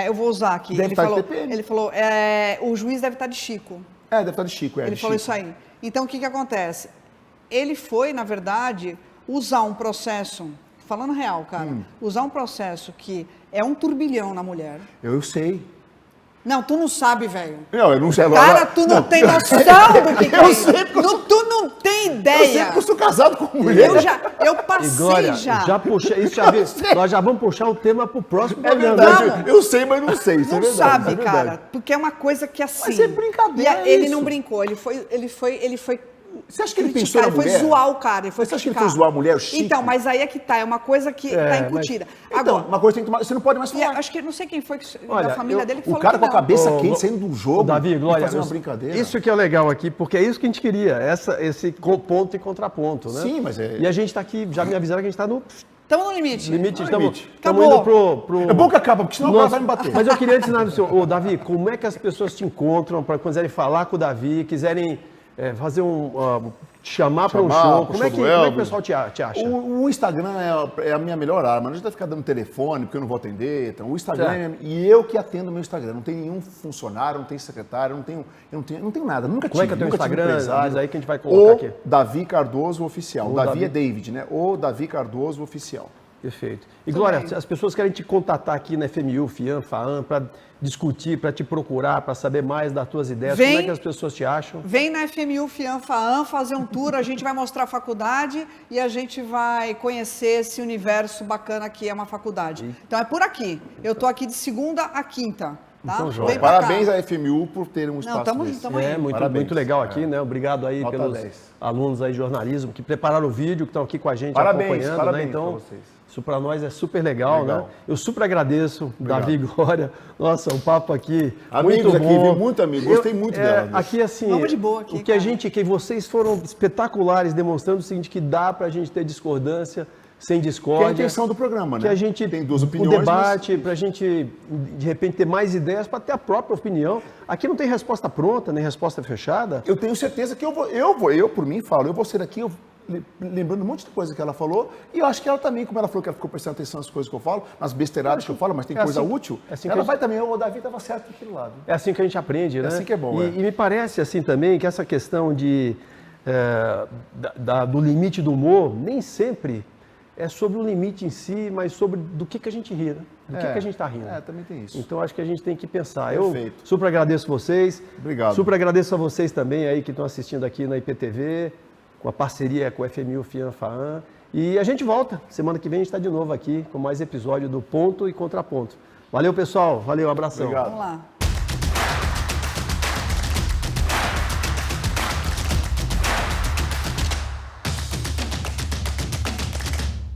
[SPEAKER 2] eu vou usar aqui,
[SPEAKER 3] Deve
[SPEAKER 2] ele
[SPEAKER 3] estar de
[SPEAKER 2] falou,
[SPEAKER 3] TPM.
[SPEAKER 2] ele falou, o juiz deve estar de Chico.
[SPEAKER 3] Deve estar de Chico,
[SPEAKER 2] Ele
[SPEAKER 3] de
[SPEAKER 2] falou
[SPEAKER 3] Chico.
[SPEAKER 2] isso aí. Então, o que acontece? Ele foi, na verdade, usar um processo, falando real, cara, usar um processo que é um turbilhão na mulher.
[SPEAKER 3] Eu sei.
[SPEAKER 2] Não, tu não sabe, velho.
[SPEAKER 3] Não, eu não sei.
[SPEAKER 2] Cara, tu não tem noção do que é
[SPEAKER 3] Eu
[SPEAKER 2] isso.
[SPEAKER 3] sei, porque
[SPEAKER 2] Tu não tem
[SPEAKER 3] Eu sei
[SPEAKER 2] ideia.
[SPEAKER 3] porque eu sou casado com mulher.
[SPEAKER 2] Eu passei
[SPEAKER 1] E Glória,
[SPEAKER 2] já.
[SPEAKER 1] puxei, nós já vamos puxar o tema pro próximo
[SPEAKER 3] É
[SPEAKER 1] programa.
[SPEAKER 3] verdade. Eu sei, mas não sei. Isso
[SPEAKER 2] Não
[SPEAKER 3] é verdade.
[SPEAKER 2] sabe,
[SPEAKER 3] isso é verdade.
[SPEAKER 2] cara, porque é uma coisa que assim.
[SPEAKER 3] Mas é brincadeira,
[SPEAKER 2] Ele
[SPEAKER 3] isso.
[SPEAKER 2] não brincou, ele foi.
[SPEAKER 3] Você acha que ele
[SPEAKER 2] criticar,
[SPEAKER 3] pensou na
[SPEAKER 2] ele
[SPEAKER 3] mulher?
[SPEAKER 2] foi zoar o cara, ele foi
[SPEAKER 3] Você acha que ele
[SPEAKER 2] criticar.
[SPEAKER 3] foi zoar a mulher, o Chico?
[SPEAKER 2] Então, mas aí é que tá, é uma coisa que tá incutida.
[SPEAKER 3] Então,
[SPEAKER 2] Agora,
[SPEAKER 3] uma coisa tem que tomar. Você não pode mais
[SPEAKER 2] e
[SPEAKER 3] falar.
[SPEAKER 2] acho que não sei quem foi
[SPEAKER 1] Olha,
[SPEAKER 2] da família dele que
[SPEAKER 3] O
[SPEAKER 2] falou
[SPEAKER 3] cara
[SPEAKER 2] que
[SPEAKER 3] com a
[SPEAKER 2] não.
[SPEAKER 3] cabeça
[SPEAKER 1] Ô,
[SPEAKER 3] quente saindo do jogo.
[SPEAKER 1] Davi, Glória,
[SPEAKER 3] fazer uma brincadeira.
[SPEAKER 1] Isso que é legal aqui, porque é isso que a gente queria, esse ponto e contraponto, né?
[SPEAKER 3] Sim, mas é-
[SPEAKER 1] E a gente está aqui, já me avisaram que a gente está no
[SPEAKER 2] Estamos no limite.
[SPEAKER 1] limite,
[SPEAKER 3] No
[SPEAKER 1] estamos
[SPEAKER 3] limite.
[SPEAKER 1] indo
[SPEAKER 2] Acabou.
[SPEAKER 1] pro...
[SPEAKER 3] É bom que acaba, porque senão o cara vai me bater.
[SPEAKER 1] Mas eu queria ensinar o senhor, Davi, como é que as pessoas te encontram para quando quiserem falar com o Davi, quiserem fazer chamar para um
[SPEAKER 3] Chamar
[SPEAKER 1] show,
[SPEAKER 3] pro
[SPEAKER 1] como é
[SPEAKER 3] show
[SPEAKER 1] que
[SPEAKER 3] do
[SPEAKER 1] o
[SPEAKER 3] Elvis.
[SPEAKER 1] pessoal te acha?
[SPEAKER 3] O Instagram é a minha melhor arma. Não adianta ficar dando telefone, porque eu não vou atender. Então, o Instagram e eu que atendo o meu Instagram. Não tem nenhum funcionário, não tem secretário, eu não tenho nada. Nunca
[SPEAKER 1] Como é
[SPEAKER 3] tive.
[SPEAKER 1] que é teu
[SPEAKER 3] nunca tive
[SPEAKER 1] Instagram?
[SPEAKER 3] empresário.
[SPEAKER 1] Diz aí que a gente vai colocar aqui.
[SPEAKER 3] Davi Cardoso Oficial.
[SPEAKER 1] O
[SPEAKER 3] Davi
[SPEAKER 1] Davi.
[SPEAKER 3] é David, né? O Davi Cardoso Oficial.
[SPEAKER 1] Perfeito. E Glória, as pessoas querem te contatar aqui na FMU, FIAM, FAAM, para discutir, para te procurar, para saber mais das tuas ideias. Como é que as pessoas te acham?
[SPEAKER 2] Vem na FMU, FIAM, FAAM fazer um tour, a gente vai mostrar a faculdade e a gente vai conhecer esse universo bacana que é uma faculdade. Então é por aqui. Eu tô aqui de segunda a quinta, tá?
[SPEAKER 1] Então, joia.
[SPEAKER 2] Vem pra cá.
[SPEAKER 3] Parabéns à FMU por ter um espaço
[SPEAKER 2] tamo
[SPEAKER 3] desse.
[SPEAKER 2] aí.
[SPEAKER 1] Muito, muito legal aqui, né? Obrigado aí
[SPEAKER 3] Nota
[SPEAKER 1] pelos
[SPEAKER 3] 10.
[SPEAKER 1] alunos aí de jornalismo que prepararam o vídeo, que estão aqui com a gente
[SPEAKER 3] Parabéns,
[SPEAKER 1] acompanhando,
[SPEAKER 3] parabéns
[SPEAKER 1] né? Então,
[SPEAKER 3] pra vocês.
[SPEAKER 1] isso para nós é super legal,
[SPEAKER 3] Legal.
[SPEAKER 1] né? Eu super agradeço, Davi e Glória. Nossa, o papo aqui
[SPEAKER 3] Amigos
[SPEAKER 1] muito
[SPEAKER 3] aqui,
[SPEAKER 1] bom.
[SPEAKER 3] viu? Muito amigo. Gostei muito dela.
[SPEAKER 1] Aqui assim,
[SPEAKER 2] Vamos de boa aqui,
[SPEAKER 1] o que
[SPEAKER 2] cara.
[SPEAKER 1] que vocês foram espetaculares, demonstrando o seguinte, que dá pra gente ter discordância sem
[SPEAKER 3] Que é a
[SPEAKER 1] discórdia.
[SPEAKER 3] intenção do programa, né?
[SPEAKER 1] Que a gente
[SPEAKER 3] tem duas
[SPEAKER 1] o
[SPEAKER 3] opiniões.
[SPEAKER 1] debate, para a gente, de repente, ter mais ideias para ter a própria opinião. Aqui não tem resposta pronta, nem resposta fechada.
[SPEAKER 3] Eu tenho certeza que eu por mim falo, eu vou ser aqui, lembrando um monte de coisa que ela falou, e eu acho que ela também, como ela falou que ela ficou prestando atenção nas coisas que eu falo, nas besteiradas que eu falo, mas tem
[SPEAKER 1] é
[SPEAKER 3] coisa
[SPEAKER 1] assim-
[SPEAKER 3] útil,
[SPEAKER 1] é assim que
[SPEAKER 3] ela
[SPEAKER 1] a
[SPEAKER 3] vai também, o Davi estava certo daquele lado.
[SPEAKER 1] É assim que a gente aprende, né?
[SPEAKER 3] assim que é bom,
[SPEAKER 1] E me parece assim também que essa questão do limite do humor nem sempre é sobre o limite em si, mas sobre do que a gente ri, né? Do que a gente está rindo.
[SPEAKER 3] Também tem isso.
[SPEAKER 1] Então acho que a gente tem que pensar.
[SPEAKER 3] Perfeito.
[SPEAKER 1] Eu super agradeço vocês.
[SPEAKER 3] Obrigado.
[SPEAKER 1] Super agradeço a vocês também aí que estão assistindo aqui na IPTV, com a parceria com a FMU, FIAM, FAAM. E a gente volta. Semana que vem a gente está de novo aqui com mais episódio do Ponto e Contraponto. Valeu, pessoal. Valeu, abração.
[SPEAKER 3] Obrigado.
[SPEAKER 2] Vamos lá.